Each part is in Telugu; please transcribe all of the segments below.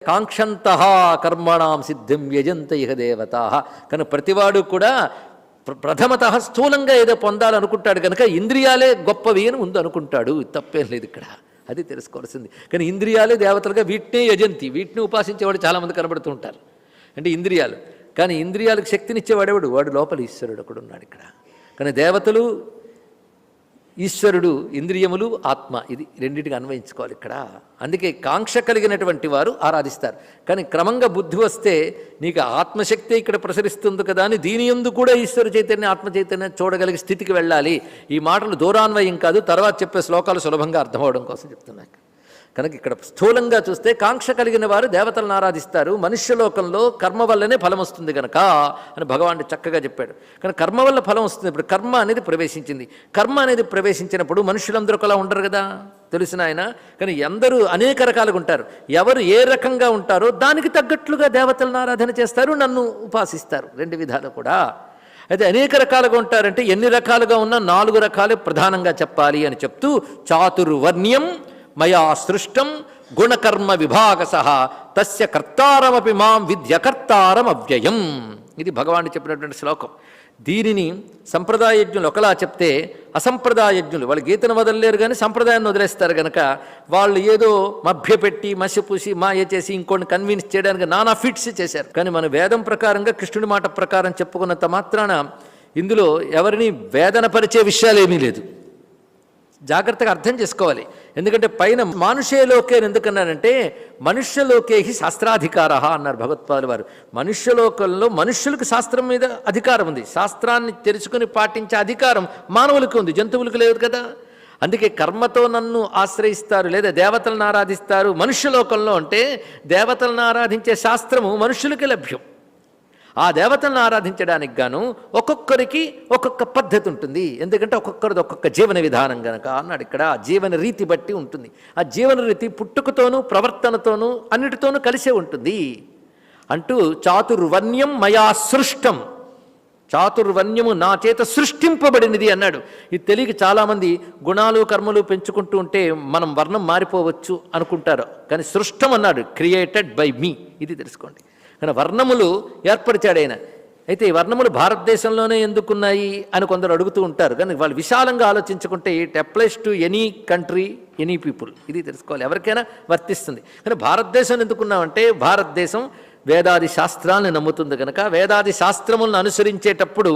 కాంక్షంత కర్మణాం సిద్ధిం యజంత ఇహ దేవతా. కనుక ప్రతివాడు కూడా ప్రథమత స్థూలంగా ఏదో పొందాలనుకుంటాడు కనుక ఇంద్రియాలే గొప్పవి అని ముందు అనుకుంటాడు. తప్పేం లేదు ఇక్కడ, అది తెలుసుకోవాల్సింది. కానీ ఇంద్రియాలే దేవతలుగా వీటినే యజంతి, వీటిని ఉపాసించేవాడు చాలామంది కనబడుతూ ఉంటారు. అంటే ఇంద్రియాలు, కానీ ఇంద్రియాలకు శక్తినిచ్చేవాడేవాడు, వాడు లోపల ఈశ్వరుడు ఒకడు ఉన్నాడు ఇక్కడ. కానీ దేవతలు, ఈశ్వరుడు, ఇంద్రియములు, ఆత్మ, ఇది రెండింటికి అన్వయించుకోవాలి ఇక్కడ. అందుకే కాంక్ష కలిగినటువంటి వారు ఆరాధిస్తారు. కానీ క్రమంగా బుద్ధి వస్తే నీకు ఆత్మశక్తి ఇక్కడ ప్రసరిస్తుంది కదా అని దీని యందు కూడా ఈశ్వర చైతన్య, ఆత్మ చైతన్యం చూడగలిగే స్థితికి వెళ్ళాలి. ఈ మాటలు దూరాన్వయం కాదు, తర్వాత చెప్పే శ్లోకాలు సులభంగా అర్థమవడం కోసం చెప్తున్నాను. కనుక ఇక్కడ స్థూలంగా చూస్తే కాంక్ష కలిగిన వారు దేవతలను ఆరాధిస్తారు. మనుష్యలోకంలో కర్మ వల్లనే ఫలం వస్తుంది కనుక అని భగవానుడు చక్కగా చెప్పాడు. కానీ కర్మ వల్ల ఫలం వస్తుంది. ఇప్పుడు కర్మ అనేది ప్రవేశించింది. కర్మ అనేది ప్రవేశించినప్పుడు మనుషులందరూ ఒకలా ఉండరు కదా, తెలిసిన ఆయన. కానీ అందరూ అనేక రకాలుగా ఉంటారు. ఎవరు ఏ రకంగా ఉంటారో దానికి తగ్గట్లుగా దేవతలను ఆరాధన చేస్తారు, నన్ను ఉపాసిస్తారు. రెండు విధాలు కూడా. అయితే అనేక రకాలుగా ఉంటారంటే ఎన్ని రకాలుగా ఉన్నా 4 రకాలు ప్రధానంగా చెప్పాలి అని చెప్తూ, చాతుర్వర్ణ్యం మయా సృష్టం గుణకర్మ విభాగసః తస్య కర్తారమపి మాం విద్యకర్తారం అవ్యయం. ఇది భగవానుడు చెప్పినటువంటి శ్లోకం. దీనిని సంప్రదాయజ్ఞులు ఒకలా చెప్తే, అసంప్రదాయజ్ఞులు వాళ్ళు గీతను వదలలేరు కానీ సంప్రదాయాన్ని వదిలేస్తారు కనుక వాళ్ళు ఏదో మభ్యపెట్టి మసిపూసి మాయ చేసి ఇంకోటి కన్విన్స్ చేయడానికి నానా ఫిట్స్ చేశారు. కానీ మన వేదం ప్రకారంగా కృష్ణుడి మాట ప్రకారం చెప్పుకున్నంత మాత్రాన ఇందులో ఎవరిని వేదన పరిచే విషయాలు ఏమీ లేదు. జాగ్రత్తగా అర్థం చేసుకోవాలి. ఎందుకంటే పైన మానుషేలోకే ఎందుకన్నారంటే మనుష్యలోకే శాస్త్రాధికార అన్నారు భగవత్పాదుల వారు. మనుష్యలోకంలో మనుష్యులకు శాస్త్రం మీద అధికారం ఉంది. శాస్త్రాన్ని తెలుసుకుని పాటించే అధికారం మానవులకు ఉంది, జంతువులకు లేదు కదా. అందుకే కర్మతో నన్ను ఆశ్రయిస్తారు లేదా దేవతలను ఆరాధిస్తారు మనుష్యలోకంలో అంటే, దేవతలను ఆరాధించే శాస్త్రము మనుష్యులకి లభ్యం. ఆ దేవతలను ఆరాధించడానికి గాను ఒక్కొక్కరికి ఒక్కొక్క పద్ధతి ఉంటుంది. ఎందుకంటే ఒక్కొక్కరిది ఒక్కొక్క జీవన విధానం కనుక అన్నాడు ఇక్కడ. ఆ జీవన రీతి బట్టి ఉంటుంది. ఆ జీవన రీతి పుట్టుకతోనూ ప్రవర్తనతోనూ అన్నిటితోనూ కలిసే ఉంటుంది అంటూ, చాతుర్వర్ణ్యం మయా సృష్టం, చాతుర్వర్ణ్యము నా చేత సృష్టింపబడినది అన్నాడు. ఇది తెలియక చాలామంది గుణాలు కర్మలు పెంచుకుంటూ ఉంటే మనం వర్ణం మారిపోవచ్చు అనుకుంటారు. కానీ సృష్టం అన్నాడు, క్రియేటెడ్ బై మీ, ఇది తెలుసుకోండి. కానీ వర్ణములు ఏర్పరిచాడు ఆయన. అయితే ఈ వర్ణములు భారతదేశంలోనే ఎందుకున్నాయి అని కొందరు అడుగుతూ ఉంటారు. కానీ వాళ్ళు విశాలంగా ఆలోచించుకుంటే it applies to any country, any people, ఇది తెలుసుకోవాలి. ఎవరికైనా వర్తిస్తుంది. కానీ భారతదేశం ఎందుకున్నామంటే భారతదేశం వేదాది శాస్త్రాలను నమ్ముతుంది కనుక వేదాది శాస్త్రములను అనుసరించేటప్పుడు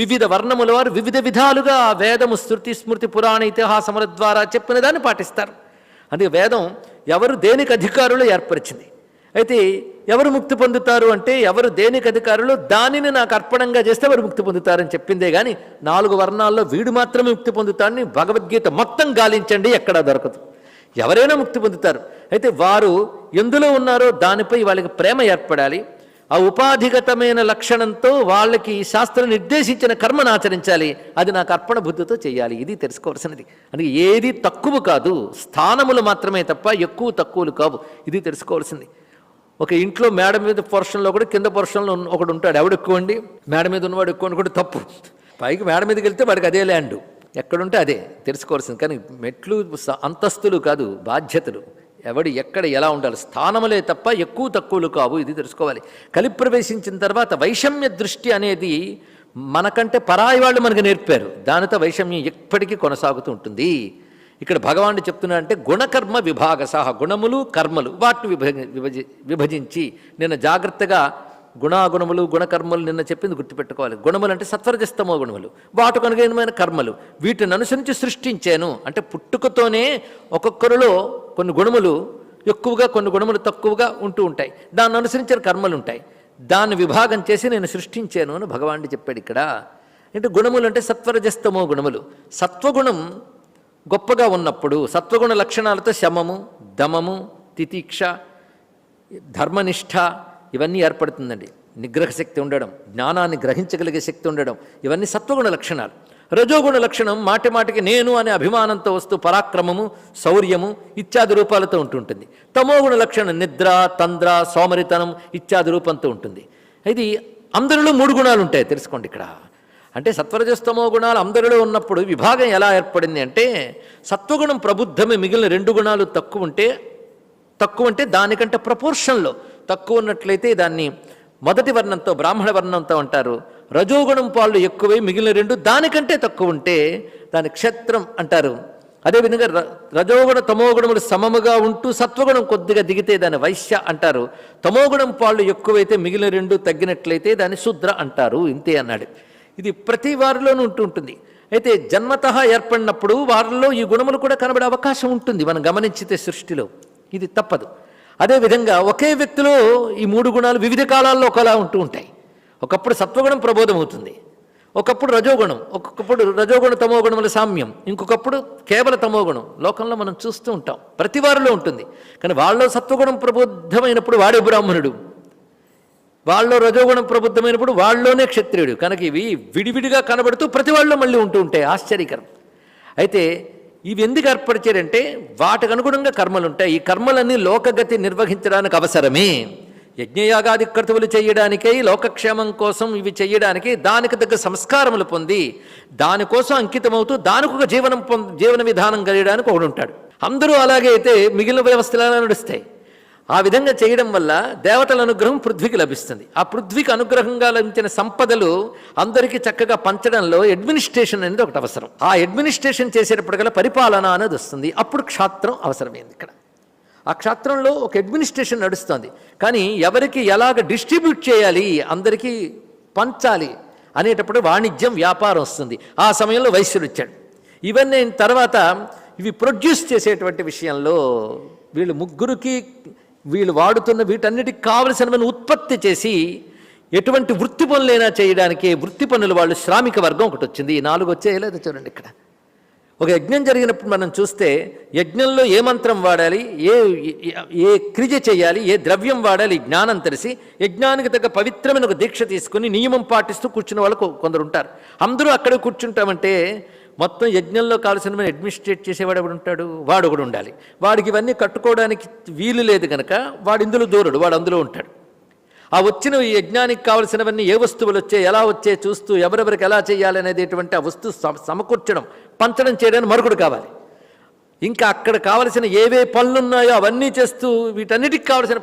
వివిధ వర్ణముల వారు వివిధ విధాలుగా వేదము శృతి స్మృతి పురాణ ఇతిహాసముల ద్వారా చెప్పిన దాన్ని పాటిస్తారు. అందుకే వేదం ఎవరు దేనికి అధికారులు ఏర్పరిచింది. అయితే ఎవరు ముక్తి పొందుతారు అంటే ఎవరు దేనికి అధికారులు దానిని నాకు అర్పణంగా చేస్తే వారు ముక్తి పొందుతారని చెప్పిందే కానీ 4 వర్ణాల్లో వీడు మాత్రమే ముక్తి పొందుతారని భగవద్గీత మొత్తం గాలించండి, ఎక్కడా దొరకదు. ఎవరైనా ముక్తి పొందుతారు. అయితే వారు ఎందులో ఉన్నారో దానిపై వాళ్ళకి ప్రేమ ఏర్పడాలి. ఆ ఉపాధిగతమైన లక్షణంతో వాళ్ళకి శాస్త్రం నిర్దేశించిన కర్మను ఆచరించాలి. అది నాకు అర్పణ బుద్ధితో చేయాలి. ఇది తెలుసుకోవాల్సినది. అందుకే ఏది తక్కువ కాదు, స్థానములు మాత్రమే తప్ప ఎక్కువ తక్కువలు కావు. ఇది తెలుసుకోవాల్సింది. ఒక ఇంట్లో మేడ మీద పోర్షన్లో కూడా కింద పోర్షన్లో ఒకడు ఉంటాడు. ఎవడు ఎక్కువ అండి? మేడ మీద ఉన్నవాడు ఎక్కువ అనుకుంటే తప్పు. పైకి మేడ మీదకి వెళ్తే వాడికి అదే ల్యాండ్, ఎక్కడుంటే అదే తెలుసుకోవాల్సింది. కానీ మెట్లు అంతస్తులు కాదు, బాధ్యతలు. ఎవడు ఎక్కడ ఎలా ఉండాలి, స్థానములే తప్ప ఎక్కువ తక్కువలు కావు. ఇది తెలుసుకోవాలి. కలి ప్రవేశించిన తర్వాత వైషమ్య దృష్టి అనేది మనకంటే పరాయి వాళ్ళు మనకు నేర్పారు. దానితో వైషమ్యం ఎప్పటికీ కొనసాగుతూ ఉంటుంది. ఇక్కడ భగవానుడు చెప్తున్నాడంటే గుణకర్మ విభాగసః, గుణములు కర్మలు వాటిని విభజించి నిన్న జాగ్రత్తగా గుణాగుణములు గుణకర్మలు నిన్న చెప్పింది గుర్తుపెట్టుకోవాలి. గుణములు అంటే సత్వరజస్తమో గుణములు, వాటికి అనుగుణమైన కర్మలు, వీటిని అనుసరించి సృష్టించాను అంటే పుట్టుకతోనే ఒక్కొక్కరిలో కొన్ని గుణములు ఎక్కువగా కొన్ని గుణములు తక్కువగా ఉంటూ ఉంటాయి. దాన్ని అనుసరించిన కర్మలు ఉంటాయి. దాన్ని విభాగం చేసి నేను సృష్టించాను అని భగవానుడు చెప్పాడు ఇక్కడ. అంటే గుణములు అంటే సత్వరజస్తమో గుణములు. సత్వగుణం గొప్పగా ఉన్నప్పుడు సత్వగుణ లక్షణాలతో శమము, దమము, తితిక్ష, ధర్మనిష్ట ఇవన్నీ ఏర్పడుతుందండి. నిగ్రహ శక్తి ఉండడం, జ్ఞానాన్ని గ్రహించగలిగే శక్తి ఉండడం, ఇవన్నీ సత్వగుణ లక్షణాలు. రజోగుణ లక్షణం మాటి మాటికి నేను అనే అభిమానంతో వస్తూ పరాక్రమము, శౌర్యము ఇత్యాది రూపాలతో ఉంటుంటుంది. తమోగుణ లక్షణం నిద్ర, తంద్ర, సోమరితనం ఇత్యాది రూపంతో ఉంటుంది. ఇది అందరిలో 3 గుణాలు ఉంటాయి తెలుసుకోండి ఇక్కడ. అంటే సత్వరజస్తమో గుణాలు అందరిలో ఉన్నప్పుడు విభాగం ఎలా ఏర్పడింది అంటే, సత్వగుణం ప్రబుద్ధమే, మిగిలిన 2 గుణాలు తక్కువ ఉంటే తక్కువ అంటే దానికంటే ప్రపోర్షన్లో తక్కువ ఉన్నట్లయితే దాన్ని మొదటి వర్ణంతో బ్రాహ్మణ వర్ణంతో అంటారు. రజోగుణం పాళ్ళు ఎక్కువై మిగిలిన రెండు దానికంటే తక్కువ ఉంటే దాని క్షత్రం అంటారు. అదేవిధంగా రజోగుణ తమోగుణములు సమముగా ఉంటూ సత్వగుణం కొద్దిగా దిగితే దాన్ని వైశ్య అంటారు. తమోగుణం పాళ్ళు ఎక్కువైతే మిగిలిన రెండు తగ్గినట్లయితే దాన్ని శూద్ర అంటారు. ఇంతే అన్నాడు. ఇది ప్రతి వారిలోనూ ఉంటుంది. అయితే జన్మతః ఏర్పడినప్పుడు వారిలో ఈ గుణములు కూడా కనబడే అవకాశం ఉంటుంది మనం గమనించితే సృష్టిలో. ఇది తప్పదు. అదేవిధంగా ఒకే వ్యక్తిలో ఈ మూడు గుణాలు వివిధ కాలాల్లో ఒకలా ఉంటూ ఉంటాయి. ఒకప్పుడు సత్వగుణం ప్రబోధమవుతుంది, ఒకప్పుడు రజోగుణం, ఒక్కొక్కప్పుడు రజోగుణ తమోగుణముల సామ్యం, ఇంకొకప్పుడు కేవల తమోగుణం. లోకంలో మనం చూస్తూ ఉంటాం, ప్రతి వారిలో ఉంటుంది. కానీ వాళ్ళలో సత్వగుణం ప్రబుద్ధమైనప్పుడు వాడే బ్రాహ్మణుడు, వాళ్ళలో రజోగుణం ప్రబుద్ధమైనప్పుడు వాళ్ళలోనే క్షత్రియుడు. కనుక ఇవి విడివిడిగా కనబడుతూ ప్రతి వాళ్ళలో మళ్ళీ ఉంటూ ఉంటాయి. ఆశ్చర్యకరం. అయితే ఇవి ఎందుకు ఏర్పరిచారంటే వాటికి అనుగుణంగా కర్మలు ఉంటాయి. ఈ కర్మలన్నీ లోకగతి నిర్వహించడానికి అవసరమే. యజ్ఞయాగాది క్రతువులు చేయడానికై, లోకక్షేమం కోసం ఇవి చేయడానికి దానికి తగ్గ సంస్కారములు పొంది దానికోసం అంకితమవుతూ దానికి ఒక జీవన విధానం కలిగడానికి ఒకడు ఉంటాడు. అందరూ అలాగే అయితే మిగిలిన వ్యవస్థలు నడుస్తాయి. ఆ విధంగా చేయడం వల్ల దేవతల అనుగ్రహం పృథ్వీకి లభిస్తుంది. ఆ పృథ్వీకి అనుగ్రహంగా లభించిన సంపదలు అందరికీ చక్కగా పంచడంలో అడ్మినిస్ట్రేషన్ అనేది ఒకటి అవసరం. ఆ అడ్మినిస్ట్రేషన్ చేసేటప్పటికల్లా పరిపాలన అనేది వస్తుంది. అప్పుడు క్షాత్రం అవసరమైంది. ఇక్కడ ఆ క్షాత్రంలో ఒక అడ్మినిస్ట్రేషన్ నడుస్తుంది. కానీ ఎవరికి ఎలాగ డిస్ట్రిబ్యూట్ చేయాలి, అందరికీ పంచాలి అనేటప్పుడు వాణిజ్యం, వ్యాపారం వస్తుంది. ఆ సమయంలో వైశ్యుడు వచ్చాడు. ఇవన్నీ తర్వాత ఇవి ప్రొడ్యూస్ చేసేటువంటి విషయంలో వీళ్ళు ముగ్గురికి వీళ్ళు వాడుతున్న వీటన్నిటికి కావలసినవన్నీ ఉత్పత్తి చేసి ఎటువంటి వృత్తి పనులైనా చేయడానికి వృత్తి పనులు వాళ్ళు శ్రామిక వర్గం ఒకటి వచ్చింది. 4 వచ్చేయలేదు చూడండి. ఇక్కడ ఒక యజ్ఞం జరిగినప్పుడు మనం చూస్తే యజ్ఞంలో ఏ మంత్రం వాడాలి, ఏ క్రియ చేయాలి, ఏ ద్రవ్యం వాడాలి జ్ఞానం తెలిసి యజ్ఞానికి తగ్గ పవిత్రమైన ఒక దీక్ష తీసుకుని నియమం పాటిస్తూ కూర్చున్న వాళ్ళు కొందరు ఉంటారు. అందరూ అక్కడే కూర్చుంటామంటే మొత్తం యజ్ఞంలో కావాల్సిన అడ్మినిస్ట్రేట్ చేసేవాడు ఎవడు ఉంటాడు, వాడు ఒకడు ఉండాలి. వాడికి ఇవన్నీ కట్టుకోవడానికి వీలు లేదు కనుక వాడు ఇందులో దూరడు, వాడు అందులో ఉంటాడు. ఆ వచ్చిన ఈ యజ్ఞానికి కావలసినవన్నీ ఏ వస్తువులు వచ్చాయి, ఎలా వచ్చాయి చూస్తూ ఎవరెవరికి ఎలా చేయాలి అనేటువంటి ఆ వస్తువు సమకూర్చడం, పంచడం చేయడానికి మరొకడు కావాలి. ఇంకా అక్కడ కావలసిన ఏవే పనులున్నాయో అవన్నీ చేస్తూ వీటన్నిటికి కావలసిన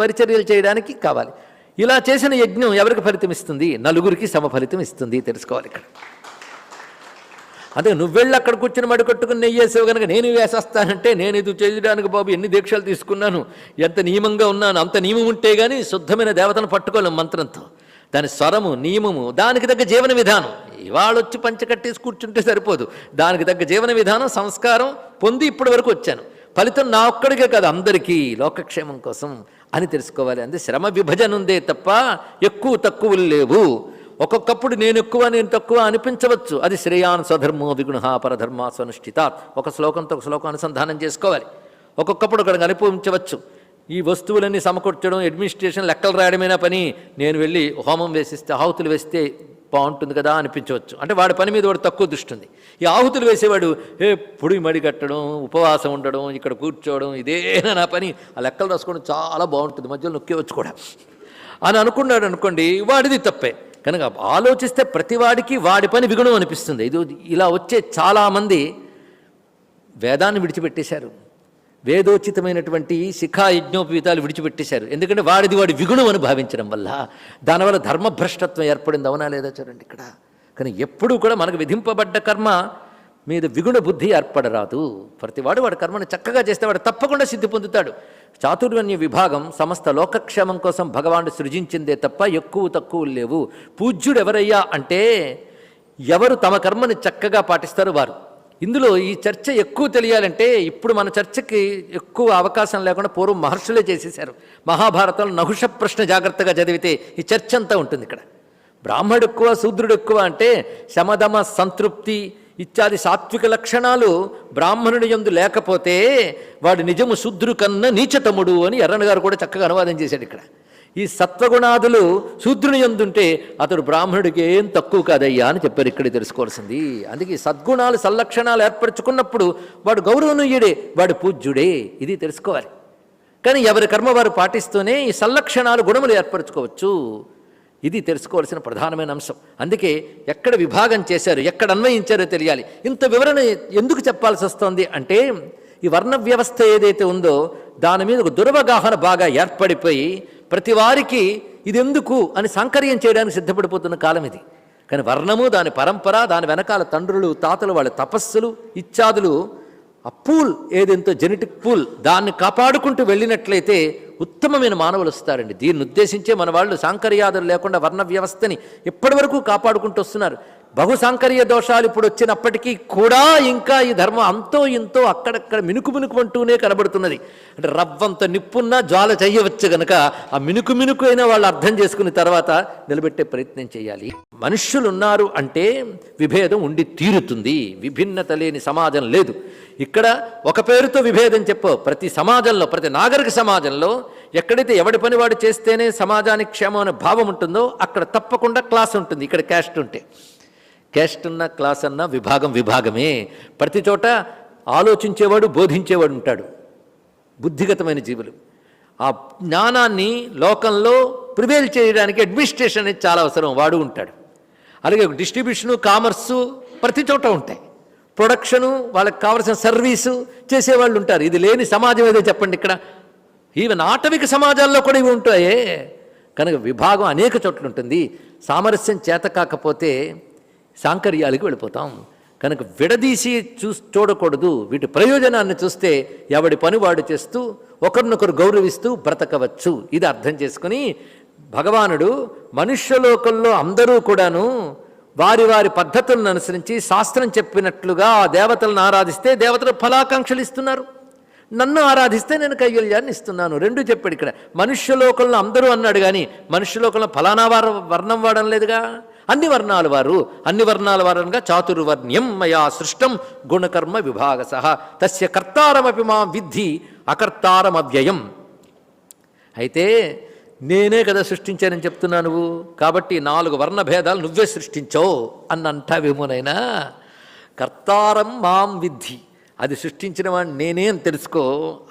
పరిచర్యలు చేయడానికి కావాలి. ఇలా చేసిన యజ్ఞం ఎవరికి ఫలితం ఇస్తుంది? నలుగురికి సమ ఫలితం ఇస్తుంది. తెలుసుకోవాలి ఇక్కడ. అదే నువ్వెళ్ళి అక్కడ కూర్చుని మడి కట్టుకుని నెయ్యేసావు కనుక నేను వేసేస్తానంటే నేను ఇది చేయడానికి బాబు ఎన్ని దీక్షలు తీసుకున్నాను, ఎంత నియమంగా ఉన్నాను, అంత నియమం ఉంటే కానీ శుద్ధమైన దేవతను పట్టుకోలేం మంత్రంతో. దాని స్వరము, నియమము, దానికి తగ్గ జీవన విధానం. ఇవాళ వచ్చి పంచకట్టేసి కూర్చుంటే సరిపోదు. దానికి తగ్గ జీవన విధానం, సంస్కారం పొంది ఇప్పటి వరకు వచ్చాను. ఫలితం నా ఒక్కడికే కాదు, అందరికీ లోకక్షేమం కోసం అని తెలుసుకోవాలి. అంతే శ్రమ విభజన ఉందే తప్ప ఎక్కువ తక్కువలు లేవు. ఒక్కొక్కప్పుడు నేను ఎక్కువ నేను తక్కువ అనిపించవచ్చు. అది శ్రేయాన్ స్వధర్మో విగుణ పరధర్మా స్వనుష్ఠితాత్. ఒక శ్లోకంతో ఒక శ్లోకం అనుసంధానం చేసుకోవాలి. ఒక్కొక్కప్పుడు అక్కడ అనిపించవచ్చు ఈ వస్తువులన్నీ సమకూర్చడం, అడ్మినిస్ట్రేషన్, లెక్కలు రాయడమైనా పని, నేను వెళ్ళి హోమం వేసిస్తే ఆహుతులు వేస్తే బాగుంటుంది కదా అనిపించవచ్చు. అంటే వాడి పని మీద వాడు తక్కువ దృష్టి ఉంది. ఈ ఆహుతులు వేసేవాడు పొడి మడి కట్టడం, ఉపవాసం ఉండడం, ఇక్కడ కూర్చోవడం, ఇదేనా నా పని, ఆ లెక్కలు రాసుకోవడం చాలా బాగుంటుంది, మధ్యలో నొక్కేవచ్చు కూడా అని అనుకున్నాడు అనుకోండి, వాడిది తప్పే. కనుక ఆలోచిస్తే ప్రతివాడికి వాడి పని విగుణం అనిపిస్తుంది. ఇది ఇలా వచ్చే చాలామంది వేదాన్ని విడిచిపెట్టేశారు, వేదోచితమైనటువంటి శిఖా యజ్ఞోపవీతాలు విడిచిపెట్టేశారు. ఎందుకంటే వాడి విగుణం అని భావించడం వల్ల దానివల్ల ధర్మభ్రష్టత్వం ఏర్పడింది. అవునా లేదా చూడండి ఇక్కడ. కానీ ఎప్పుడూ కూడా మనకు విధింపబడ్డ కర్మ మీద విగుణ బుద్ధి ఏర్పడరాదు. ప్రతివాడు వాడి కర్మను చక్కగా చేస్తే వాడు తప్పకుండా సిద్ధి పొందుతాడు. చాతుర్వర్ణ్య విభాగం సమస్త లోకక్షేమం కోసం భగవానుడు సృజించిందే తప్ప ఎక్కువ తక్కువ లేవు. పూజ్యుడు ఎవరయ్యా అంటే ఎవరు తమ కర్మని చక్కగా పాటిస్తారు వారు. ఇందులో ఈ చర్చ ఎక్కువ తెలియాలంటే ఇప్పుడు మన చర్చకి ఎక్కువ అవకాశం లేకుండా పూర్వం మహర్షులే చేసేశారు. మహాభారతంలో నహుష ప్రశ్న జాగ్రత్తగా చదివితే ఈ చర్చ అంతా ఉంటుంది. ఇక్కడ బ్రాహ్మడు ఎక్కువ శూద్రుడు ఎక్కువ అంటే శమదమ సంతృప్తి ఇత్యాది సాత్విక లక్షణాలు బ్రాహ్మణుడి యందు లేకపోతే వాడు నిజము శూద్రు కన్నా నీచతముడు అని ఎర్రన్న గారు కూడా చక్కగా అనువాదం చేశాడు. ఇక్కడ ఈ సత్వగుణాదులు శూద్రుని యందుంటే అతడు బ్రాహ్మణుడికి ఏం తక్కువ కాదయ్యా అని చెప్పారు. ఇక్కడ తెలుసుకోవాల్సింది. అందుకే సద్గుణాలు సల్లక్షణాలు ఏర్పరచుకున్నప్పుడు వాడు గౌరవనీయుడే, వాడు పూజ్యుడే. ఇది తెలుసుకోవాలి. కానీ ఎవరి కర్మ వారు పాటిస్తూనే ఈ సల్లక్షణాలు గుణములు ఏర్పరచుకోవచ్చు. ఇది తెలుసుకోవాల్సిన ప్రధానమైన అంశం. అందుకే ఎక్కడ విభాగం చేశారు, ఎక్కడ అన్వయించారో తెలియాలి. ఇంత వివరణ ఎందుకు చెప్పాల్సి వస్తుంది అంటే ఈ వర్ణ వ్యవస్థ ఏదైతే ఉందో దాని మీద ఒక దురవగాహన బాగా ఏర్పడిపోయి ప్రతి వారికి ఇది ఎందుకు అని సాంకర్యం చేయడానికి సిద్ధపడిపోతున్న కాలం ఇది. కానీ వర్ణము, దాని పరంపర, దాని వెనకాల తండ్రులు తాతలు వాళ్ళ తపస్సులు ఇత్యాదులు, ఆ పూల్ ఏదెంతో జెనెటిక్ పూల్ దాన్ని కాపాడుకుంటూ వెళ్ళినట్లయితే ఉత్తమమైన మానవులు వస్తారండి. దీన్ని ఉద్దేశించే మన వాళ్ళు సాంకర్యాదులు లేకుండా వర్ణ వ్యవస్థని ఇప్పటి వరకు కాపాడుకుంటూ వస్తున్నారు. బహుసాంకర్య దోషాలు ఇప్పుడు వచ్చినప్పటికీ కూడా ఇంకా ఈ ధర్మం అంతో ఇంతో అక్కడక్కడ మినుకుమంటూనే కనబడుతున్నది. అంటే రవ్వంత నిప్పున్నా జ్వాల చేయవచ్చు గనక ఆ మినుకు అయినా వాళ్ళు అర్థం చేసుకున్న తర్వాత నిలబెట్టే ప్రయత్నం చేయాలి. మనుష్యులు ఉన్నారు అంటే విభేదం ఉండి తీరుతుంది. విభిన్నత లేని సమాజం లేదు. ఇక్కడ ఒక పేరుతో విభేదం చెప్పవు. ప్రతి సమాజంలో, ప్రతి నాగరిక సమాజంలో ఎక్కడైతే ఎవడి పని వాడు చేస్తేనే సమాజానికి క్షేమం అనే భావం ఉంటుందో అక్కడ తప్పకుండా క్లాస్ ఉంటుంది. ఇక్కడ క్యాస్ట్ ఉంటే క్యాస్ట్ అన్నా క్లాస్ అన్నా విభాగం విభాగమే. ప్రతి చోట ఆలోచించేవాడు బోధించేవాడు ఉంటాడు. బుద్ధిగతమైన జీవులు ఆ జ్ఞానాన్ని లోకంలో ప్రివేల్ చేయడానికి అడ్మినిస్ట్రేషన్ అనేది చాలా అవసరం. వాడు ఉంటాడు. అలాగే డిస్ట్రిబ్యూషను, కామర్సు ప్రతి చోట ఉంటాయి. ప్రొడక్షను, వాళ్ళకి కావలసిన సర్వీసు చేసేవాళ్ళు ఉంటారు. ఇది లేని సమాజం ఏదో చెప్పండి. ఇక్కడ ఈవెన్ ఆటవిక సమాజాల్లో కూడా ఇవి ఉంటాయే. కనుక విభాగం అనేక చోట్ల ఉంటుంది. సామరస్యం చేత కాకపోతే సాంకర్యాలకు వెళ్ళిపోతాం. కనుక విడదీసి చూడకూడదు. వీటి ప్రయోజనాన్ని చూస్తే ఎవడి పని వాడు చేస్తూ ఒకరినొకరు గౌరవిస్తూ బ్రతకవచ్చు. ఇది అర్థం చేసుకుని భగవానుడు మనుష్యలోకంలో అందరూ కూడాను వారి వారి పద్ధతులను అనుసరించి శాస్త్రం చెప్పినట్లుగా ఆ దేవతలను ఆరాధిస్తే దేవతలు ఫలాకాంక్షలు ఇస్తున్నారు. నన్ను ఆరాధిస్తే నేను కైవల్యాన్ని ఇస్తున్నాను. రెండు చెప్పాడు ఇక్కడ. మనుష్యలోకంలో అందరూ అన్నాడు కానీ మనుష్యలోకంలో ఫలానా వారు వర్ణం వాడడం లేదుగా. అన్ని వర్ణాల వారు, అన్ని వర్ణాల వారనగా చాతుర్వర్ణ్యం మయా సృష్టం గుణకర్మ విభాగస తస్య కర్తారమపి మా విద్ధి అకర్తారమవ్యయం. అయితే నేనే కదా సృష్టించానని చెప్తున్నా నువ్వు, కాబట్టి 4 వర్ణ భేదాలు నువ్వే సృష్టించావు అని అంటావేమోనైనా. కర్తారం మాం విద్ధి, అది సృష్టించిన వాడిని నేనే అని తెలుసుకో.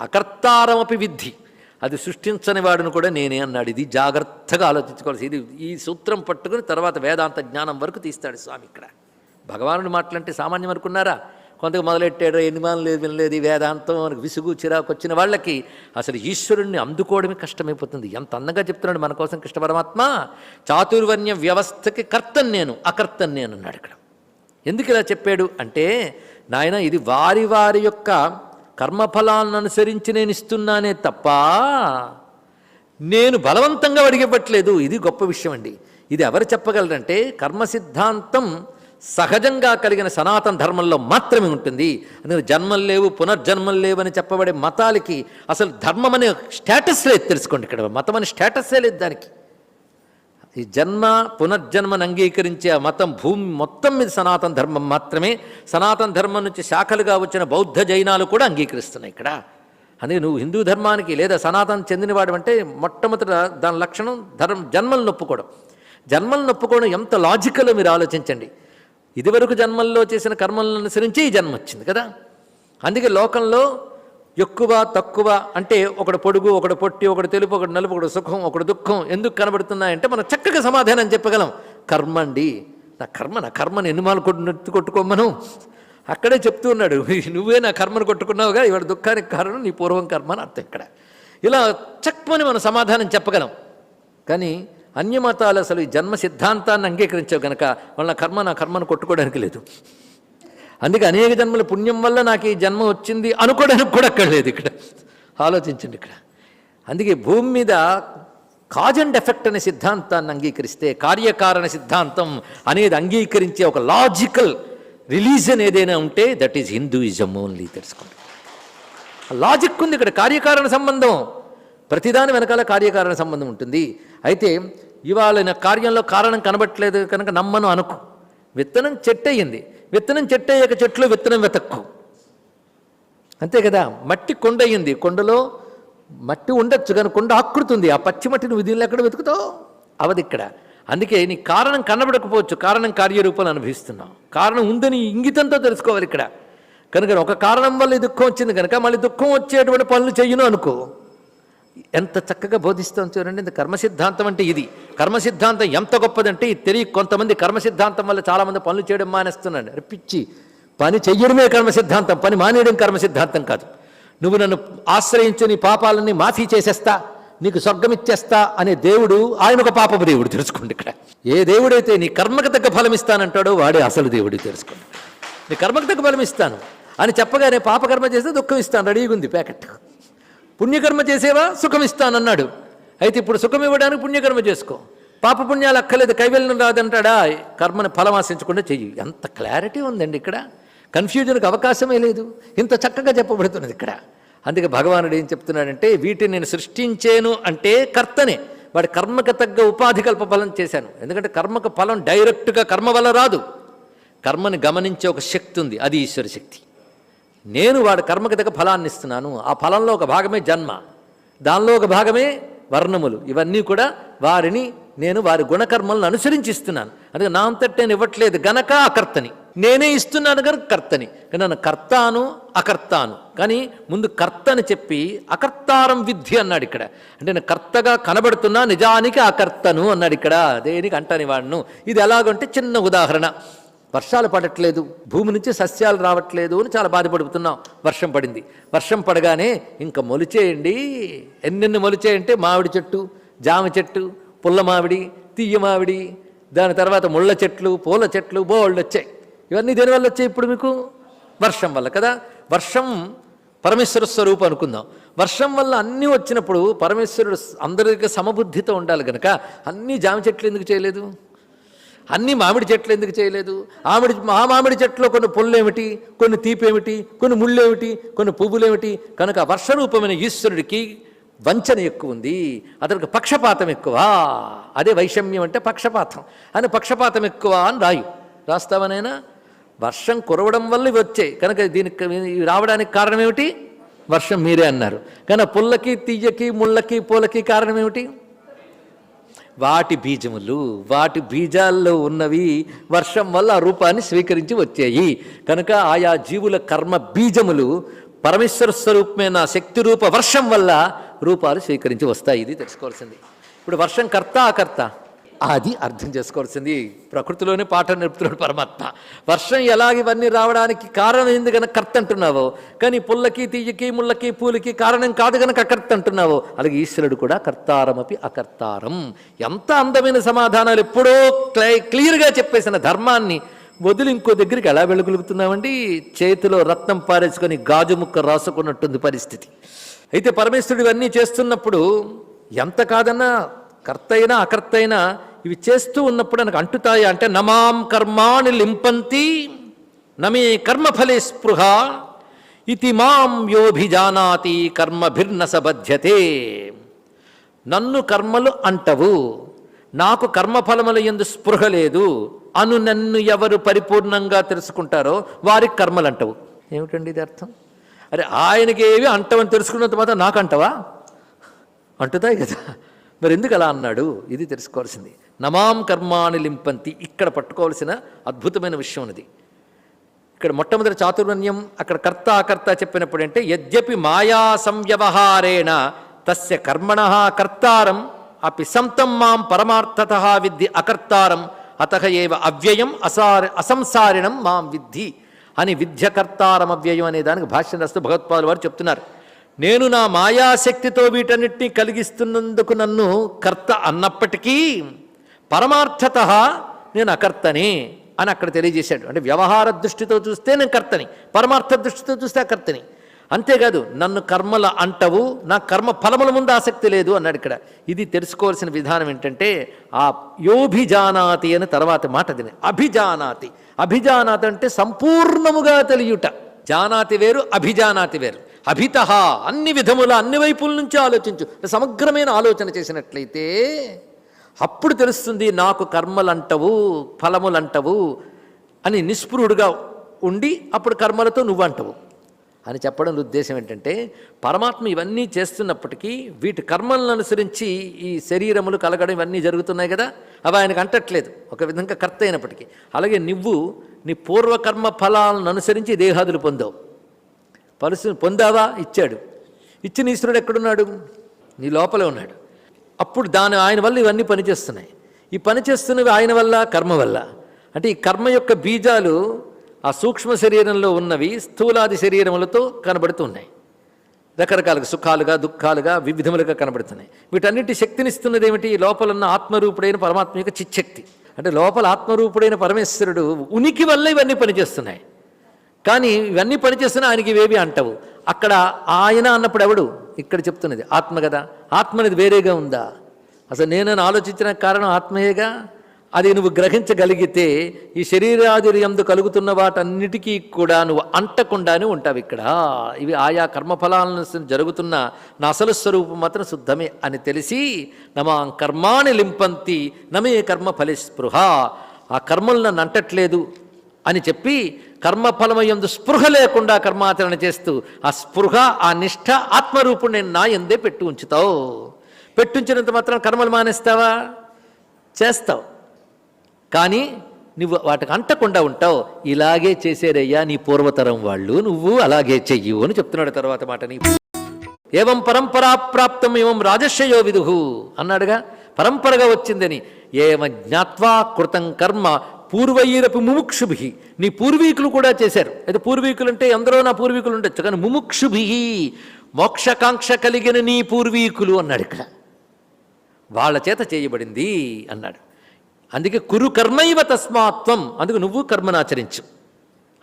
అకర్తారమపి విద్ధి, అది సృష్టించని వాడిని కూడా నేనే అన్నాడు. ఇది జాగ్రత్తగా ఆలోచించుకోవాల్సి. ఇది ఈ సూత్రం పట్టుకుని తర్వాత వేదాంత జ్ఞానం వరకు తీస్తాడు స్వామి. ఇక్కడ భగవానుడు మాటలంటే సామాన్యం అనుకున్నారా? కొంతకు మొదలెట్టాడు, ఎన్నిమానం లేదు వినలేదు వేదాంతం మనకు విసుగు చిరాకు వచ్చిన వాళ్ళకి అసలు ఈశ్వరుణ్ణి అందుకోవడమే కష్టమైపోతుంది. ఎంత అందంగా చెప్తున్నాడు మన కోసం కృష్ణ పరమాత్మ. చాతుర్వర్ణ్య వ్యవస్థకి కర్తను నేను, అకర్తను నేను అన్నాడు ఇక్కడ. ఎందుకు ఇలా చెప్పాడు అంటే, నాయన ఇది వారి వారి యొక్క కర్మఫలాలను అనుసరించి నేను ఇస్తున్నానే తప్ప నేను బలవంతంగా అడిగివ్వట్లేదు. ఇది గొప్ప విషయం అండి. ఇది ఎవరు చెప్పగలరంటే కర్మ సిద్ధాంతం సహజంగా కలిగిన సనాతన ధర్మంలో మాత్రమే ఉంటుంది. అందుకని జన్మలు లేవు, పునర్జన్మలు లేవు అని చెప్పబడే మతాలకి అసలు ధర్మం అనే స్టేటస్ లేదు. తెలుసుకోండి, ఇక్కడ మతం అనే స్టేటస్సే లేదు దానికి. ఈ జన్మ పునర్జన్మను అంగీకరించే ఆ మతం భూమి మొత్తం మీద సనాతన ధర్మం మాత్రమే. సనాతన ధర్మం నుంచి శాఖలుగా వచ్చిన బౌద్ధ జైనాలు కూడా అంగీకరిస్తున్నాయి ఇక్కడ. అందుకే నువ్వు హిందూ ధర్మానికి లేదా సనాతన చెందినవాడు అంటే మొట్టమొదట దాని లక్షణం జన్మలను నొప్పుకోవడం. జన్మలను నొప్పుకోవడం ఎంత లాజికలో మీరు ఆలోచించండి. ఇదివరకు జన్మల్లో చేసిన కర్మలను అనుసరించి ఈ జన్మ వచ్చింది కదా. అందుకే లోకంలో ఎక్కువ తక్కువ అంటే ఒకడు పొడుగు, ఒకడు పొట్టి, ఒకడు తెలుపు, ఒకడు నలుపు, ఒకడు సుఖం, ఒకడు దుఃఖం ఎందుకు కనబడుతున్నాయంటే మనం చక్కగా సమాధానం చెప్పగలం. కర్మ అండి, నా కర్మను ఎన్నిమాలు కొట్టుకోమను అక్కడే చెప్తూ ఉన్నాడు. నువ్వే నా కర్మను కొట్టుకున్నావుగా, ఇవాడు దుఃఖానికి కారణం నీ పూర్వం కర్మ అని అర్థం ఇక్కడ. ఇలా చక్కమని మనం సమాధానం చెప్పగలం. కానీ అన్యమతాలు అసలు ఈ జన్మ సిద్ధాంతాన్ని అంగీకరించావు కనుక వాళ్ళ నా కర్మను కొట్టుకోవడానికి లేదు. అందుకే అనేక జన్మల పుణ్యం వల్ల నాకు ఈ జన్మ వచ్చింది అనుకోవడానికి కూడా అక్కడ లేదు. ఇక్కడ ఆలోచించండి ఇక్కడ. అందుకే భూమి మీద కాజ్ అండ్ ఎఫెక్ట్ అనే సిద్ధాంతాన్ని అంగీకరిస్తే, కార్యకారణ సిద్ధాంతం అనేది అంగీకరించే ఒక లాజికల్ రిలీజన్ ఏదైనా ఉంటే దట్ ఈజ్ హిందూయిజం ఓన్లీ. తెలుసుకోండి, లాజిక్ ఉంది ఇక్కడ. కార్యకారణ సంబంధం, ప్రతిదాని వెనకాల కార్యకారణ సంబంధం ఉంటుంది. అయితే ఇవాళ నా కార్యంలో కారణం కనబట్టలేదు కనుక నమ్మను అనుకో. విత్తనం చెట్టు అయ్యింది, విత్తనం చెట్టు అయ్యాక చెట్లు విత్తనం వెతక్కు, అంతే కదా. మట్టి కొండ అయ్యింది, కొండలో మట్టి ఉండొచ్చు కానీ కొండ ఆకృతుంది. ఆ పచ్చి మట్టి నువ్వు దీనిలో ఎక్కడ వెతుకుతావు? అవది ఇక్కడ. అందుకే నీ కారణం కనబడకపోవచ్చు, కారణం కార్యరూపాన్ని అనుభవిస్తున్నావు. కారణం ఉందని ఇంగితంతో తెలుసుకోవాలి ఇక్కడ. కనుక ఒక కారణం వల్ల దుఃఖం వచ్చింది కనుక మళ్ళీ దుఃఖం వచ్చేటువంటి పనులు చెయ్యను అనుకో. ఎంత చక్కగా బోధిస్తాం చూడండి. ఇంత కర్మసిద్ధాంతం అంటే ఇది. కర్మసిద్ధాంతం ఎంత గొప్పదంటే ఇది తెలియ కొంతమంది కర్మసిద్ధాంతం వల్ల చాలామంది పనులు చేయడం మానేస్తున్నాడు. పిచ్చి పని చెయ్యడమే కర్మసిద్ధాంతం, పని మానేయడం కర్మసిద్ధాంతం కాదు. నువ్వు నన్ను ఆశ్రయించు, నీ పాపాలన్నీ మాఫీ చేసేస్తా, నీకు స్వర్గం ఇచ్చేస్తా అనే దేవుడు ఆయన ఒక పాపపు దేవుడు. తెలుసుకోండి, ఇక్కడ ఏ దేవుడైతే నీ కర్మకు తగ్గ ఫలం ఇస్తానంటాడో వాడే అసలు దేవుడు. తెలుసుకోండి, నీ కర్మకు తగ్గ ఫలం ఇస్తాను అని చెప్పగానే పాపకర్మ చేస్తే దుఃఖం ఇస్తాను రెడీగా ఉంది ప్యాకెట్. పుణ్యకర్మ చేసేవా సుఖం ఇస్తానన్నాడు. అయితే ఇప్పుడు సుఖం ఇవ్వడానికి పుణ్యకర్మ చేసుకో, పాపపుణ్యాలు అక్కర్లేదు, కైవల్యం రాదంటాడా, కర్మని ఫలం ఆశించకుండా చెయ్యి. ఎంత క్లారిటీ ఉందండి ఇక్కడ, కన్ఫ్యూజన్కి అవకాశమే లేదు. ఇంత చక్కగా చెప్పబడుతున్నది ఇక్కడ. అందుకే భగవానుడు ఏం చెప్తున్నాడంటే, వీటిని నేను సృష్టించేను అంటే కర్తనే, వాడి కర్మకు తగ్గ ఉపాధి కల్ప ఫలం చేశాను. ఎందుకంటే కర్మకు ఫలం డైరెక్ట్గా కర్మ వల్ల రాదు, కర్మని గమనించే ఒక శక్తి ఉంది, అది ఈశ్వర శక్తి. నేను వాడి కర్మకు తగ్గ ఫలాన్ని ఇస్తున్నాను. ఆ ఫలంలో ఒక భాగమే జన్మ, దానిలో ఒక భాగమే వర్ణములు. ఇవన్నీ కూడా వారిని నేను వారి గుణకర్మలను అనుసరించి ఇస్తున్నాను. అందుకే నా అంతటి నేను ఇవ్వట్లేదు గనక అకర్తని, నేనే ఇస్తున్నాను కనుక కర్తని. కానీ నన్ను కర్తాను అకర్తాను, కానీ ముందు కర్తని చెప్పి అకర్తారం విద్ధి అన్నాడు ఇక్కడ. అంటే నేను కర్తగా కనబడుతున్నా, నిజానికి అకర్తను అన్నాడు ఇక్కడ. దేనికి అంటాని వాడును. ఇది ఎలాగంటే చిన్న ఉదాహరణ, వర్షాలు పడట్లేదు, భూమి నుంచి సస్యాలు రావట్లేదు అని చాలా బాధపడుతున్నాం. వర్షం పడింది, వర్షం పడగానే ఇంకా మొలిచేయండి. ఎన్నెన్ని మొలిచేయంటే మామిడి చెట్టు, జామ చెట్టు, పుల్ల మామిడి, తీయ మామిడి, దాని తర్వాత ముళ్ళ చెట్లు, పూల చెట్లు బోల్డ్ వచ్చాయి. ఇవన్నీ దేనివల్ల వచ్చాయి? ఇప్పుడు మీకు వర్షం వల్ల కదా. వర్షం పరమేశ్వర స్వరూపం అనుకుందాం. వర్షం వల్ల అన్నీ వచ్చినప్పుడు పరమేశ్వరుడు అందరికీ సమబుద్ధితో ఉండాలి కనుక అన్నీ జామ చెట్లు ఎందుకు చేయలేదు, అన్నీ మామిడి చెట్లు ఎందుకు చేయలేదు? మామిడి చెట్లో కొన్ని పుల్లేమిటి, కొన్ని తీపేమిటి, కొన్ని ముళ్ళేమిటి, కొన్ని పువ్వులేమిటి. కనుక వర్షరూపమైన ఈశ్వరుడికి వంచన ఎక్కువ ఉంది, అతనికి పక్షపాతం ఎక్కువ. అదే వైషమ్యం అంటే పక్షపాతం అని. పక్షపాతం ఎక్కువ అని రాస్తావనైనా. వర్షం కురవడం వల్ల ఇవి వచ్చాయి కనుక దీనికి రావడానికి కారణం ఏమిటి? వర్షం మీరే అన్నారు. కానీ పుల్లకి, తీయకి, ముళ్ళకి, పూలకి కారణం ఏమిటి? వాటి బీజములు, వాటి బీజాల్లో ఉన్నవి వర్షం వల్ల ఆ రూపాన్ని స్వీకరించి వచ్చాయి. కనుక ఆయా జీవుల కర్మ బీజములు పరమేశ్వర స్వరూపమైన శక్తి రూప వర్షం వల్ల రూపాలు స్వీకరించి వస్తాయి. ఇది తెలుసుకోవాల్సింది. ఇప్పుడు వర్షం కర్త అకర్త అది అర్థం చేసుకోవాల్సింది. ప్రకృతిలోనే పాఠం నేర్పుతున్నాడు పరమాత్మ. వర్షం ఎలాగ ఇవన్నీ రావడానికి కారణం ఏంది కనుక కర్త అంటున్నావో, కానీ పుల్లకి, తీయకి, ముళ్ళకి, పూలకి కారణం కాదు కనుక అకర్త అంటున్నావో, అలాగే ఈశ్వరుడు కూడా కర్తారమపి అకర్తారం. ఎంత అందమైన సమాధానాలు! ఎప్పుడో క్లియర్గా చెప్పేసిన ధర్మాన్ని వదిలి ఇంకో దగ్గరికి ఎలా వెళ్ళగలుగుతున్నామండి? చేతిలో రత్నం పారేసుకొని గాజు ముక్క రాసుకున్నట్టుంది పరిస్థితి. అయితే పరమేశ్వరుడు ఇవన్నీ చేస్తున్నప్పుడు ఎంత కాదన్నా కర్త అయినా అకర్త అయినా ఇవి చేస్తూ ఉన్నప్పుడు నాకు అంటుతాయా అంటే, నమాం కర్మాణి లింపంతి నమే కర్మఫలే స్పృహ ఇతి మాం యోభిజానాతి కర్మభిర్న సబధ్యతే. నన్ను కర్మలు అంటవు, నాకు కర్మఫలముల యందు స్పృహ లేదు అను నన్ను ఎవరు పరిపూర్ణంగా తెలుసుకుంటారో వారికి కర్మలు అంటవు. ఏమిటండి ఇది అర్థం? అరే ఆయనకి ఏవి అంటవని తెలుసుకున్నంత మాత్రం నాకు అంటవా? అంటుతాయి కదా, మరి ఎందుకు అలా అన్నాడు? ఇది తెలుసుకోవాల్సింది. నమాం కర్మాణి లింపంతి, ఇక్కడ పట్టుకోవాల్సిన అద్భుతమైన విషయం ఉన్నది. ఇక్కడ మొట్టమొదటి చాతుర్వర్ణ్యం, అక్కడ కర్త అకర్త చెప్పినప్పుడు అంటే, యద్యపి మాయా సంవ్యవహారేణ తస్య కర్మణః కర్తారం అపి సంతం మాం పరమార్థతః విద్ధి అకర్తారం అతః ఏవ అవ్యయం అసంసారిణం మాం విద్ధి అని విద్యకర్తారం అవ్యయం అనే దానికి భాష్యం రాస్తూ భగవత్పాదులు వారు చెప్తున్నారు. నేను నా మాయాశక్తితో వీటన్నిటినీ కలిగిస్తున్నందుకు నన్ను కర్త అన్నప్పటికీ పరమార్థత నేను అకర్తనే అని అక్కడ తెలియజేశాడు. అంటే వ్యవహార దృష్టితో చూస్తే నేను కర్తని, పరమార్థ దృష్టితో చూస్తే అకర్తని. అంతేకాదు నన్ను కర్మల అంటవు, నా కర్మ ఫలముల ముందు ఆసక్తి లేదు అన్నాడు ఇక్కడ. ఇది తెలుసుకోవాల్సిన విధానం ఏంటంటే, ఆ యోభిజానాతి అని తర్వాత మాట తిని అభిజానాతి. అభిజానాతి అంటే సంపూర్ణముగా తెలియుట. జానాతి వేరు, అభిజానాతి వేరు. అభిత అన్ని విధముల అన్ని వైపుల నుంచి ఆలోచించు, సమగ్రమైన ఆలోచన చేసినట్లయితే అప్పుడు తెలుస్తుంది నాకు కర్మలంటవు ఫలములంటవు అని నిస్పృహుడుగా ఉండి అప్పుడు కర్మలతో నువ్వంటవు అని చెప్పడం ఉద్దేశం ఏంటంటే, పరమాత్మ ఇవన్నీ చేస్తున్నప్పటికీ వీటి కర్మలను అనుసరించి ఈ శరీరములు కలగడం ఇవన్నీ జరుగుతున్నాయి కదా, అవి ఆయనకు అంటట్లేదు, ఒక విధంగా కర్త అయినప్పటికీ. అలాగే నువ్వు నీ పూర్వకర్మ ఫలాలను అనుసరించి దేహాదులు పొందావు. పొందావా? ఇచ్చాడు. ఇచ్చిన ఈశ్వరుడు ఎక్కడున్నాడు? నీ లోపలే ఉన్నాడు. అప్పుడు ఆయన వల్ల ఇవన్నీ పనిచేస్తున్నాయి. ఈ పనిచేస్తున్నవి ఆయన వల్ల, కర్మ వల్ల. అంటే ఈ కర్మ యొక్క బీజాలు ఆ సూక్ష్మ శరీరంలో ఉన్నవి స్థూలాది శరీరములతో కనబడుతున్నాయి. రకరకాలుగా సుఖాలుగా దుఃఖాలుగా వివిధములుగా కనబడుతున్నాయి. వీటన్నిటి శక్తినిస్తున్నది ఏమిటి? లోపల ఉన్న ఆత్మరూపుడైన పరమాత్మ యొక్క చిచ్చక్తి. అంటే లోపల ఆత్మరూపుడైన పరమేశ్వరుడు ఉనికి వల్ల ఇవన్నీ పనిచేస్తున్నాయి. కానీ ఇవన్నీ పనిచేస్తున్నా ఆయనకి ఇవేవి అంటవు. అక్కడ ఆయన అన్నప్పుడు ఎవడు? ఇక్కడ చెప్తున్నది ఆత్మ కదా. ఆత్మ అనేది వేరేగా ఉందా? అసలు నేనని ఆలోచించిన కారణం ఆత్మయేగా. అది నువ్వు గ్రహించగలిగితే ఈ శరీరాది యందు కలుగుతున్న వాటన్నిటికీ కూడా నువ్వు అంటకుండానే ఉంటావు. ఇక్కడ ఇవి ఆయా కర్మఫలాలను జరుగుతున్న నా అసలు స్వరూపం మాత్రం శుద్ధమే అని తెలిసి నమాం కర్మాణి లింపంతి నమే కర్మ ఫలిస్పృహ. ఆ కర్మలు నన్ను అంటట్లేదు అని చెప్పి కర్మఫలమయందు స్పృహ లేకుండా కర్మాచరణ చేస్తూ ఆ స్పృహ ఆ నిష్ఠ ఆత్మరూపుడు నేను నా ఎందే పెట్టి ఉంచుతావు. పెట్టుంచినంత మాత్రం కర్మలు మానేస్తావా? చేస్తావు, కానీ నువ్వు వాటికి అంటకుండా ఉంటావు. ఇలాగే చేసేరయ్యా నీ పూర్వతరం వాళ్ళు, నువ్వు అలాగే చెయ్యు అని చెప్తున్నాడు తర్వాత మాటని. ఏవం పరంపరా ప్రాప్తం ఏవం రాజర్షయో విదుహు అన్నాడుగా, పరంపరగా వచ్చిందని. ఏమ జ్ఞాత్వా కృతం కర్మ పూర్వైరపు ముముక్షుభి, నీ పూర్వీకులు కూడా చేశారు. అయితే పూర్వీకులు అంటే ఎందరో నా పూర్వీకులు ఉండొచ్చు, కానీ ముముక్షుభి మోక్షకాంక్ష కలిగిన నీ పూర్వీకులు అన్నాడు ఇక్కడ. వాళ్ళ చేత చేయబడింది అన్నాడు. అందుకే కురు కర్మైవ తస్మాత్వం, అందుకు నువ్వు కర్మనాచరించు.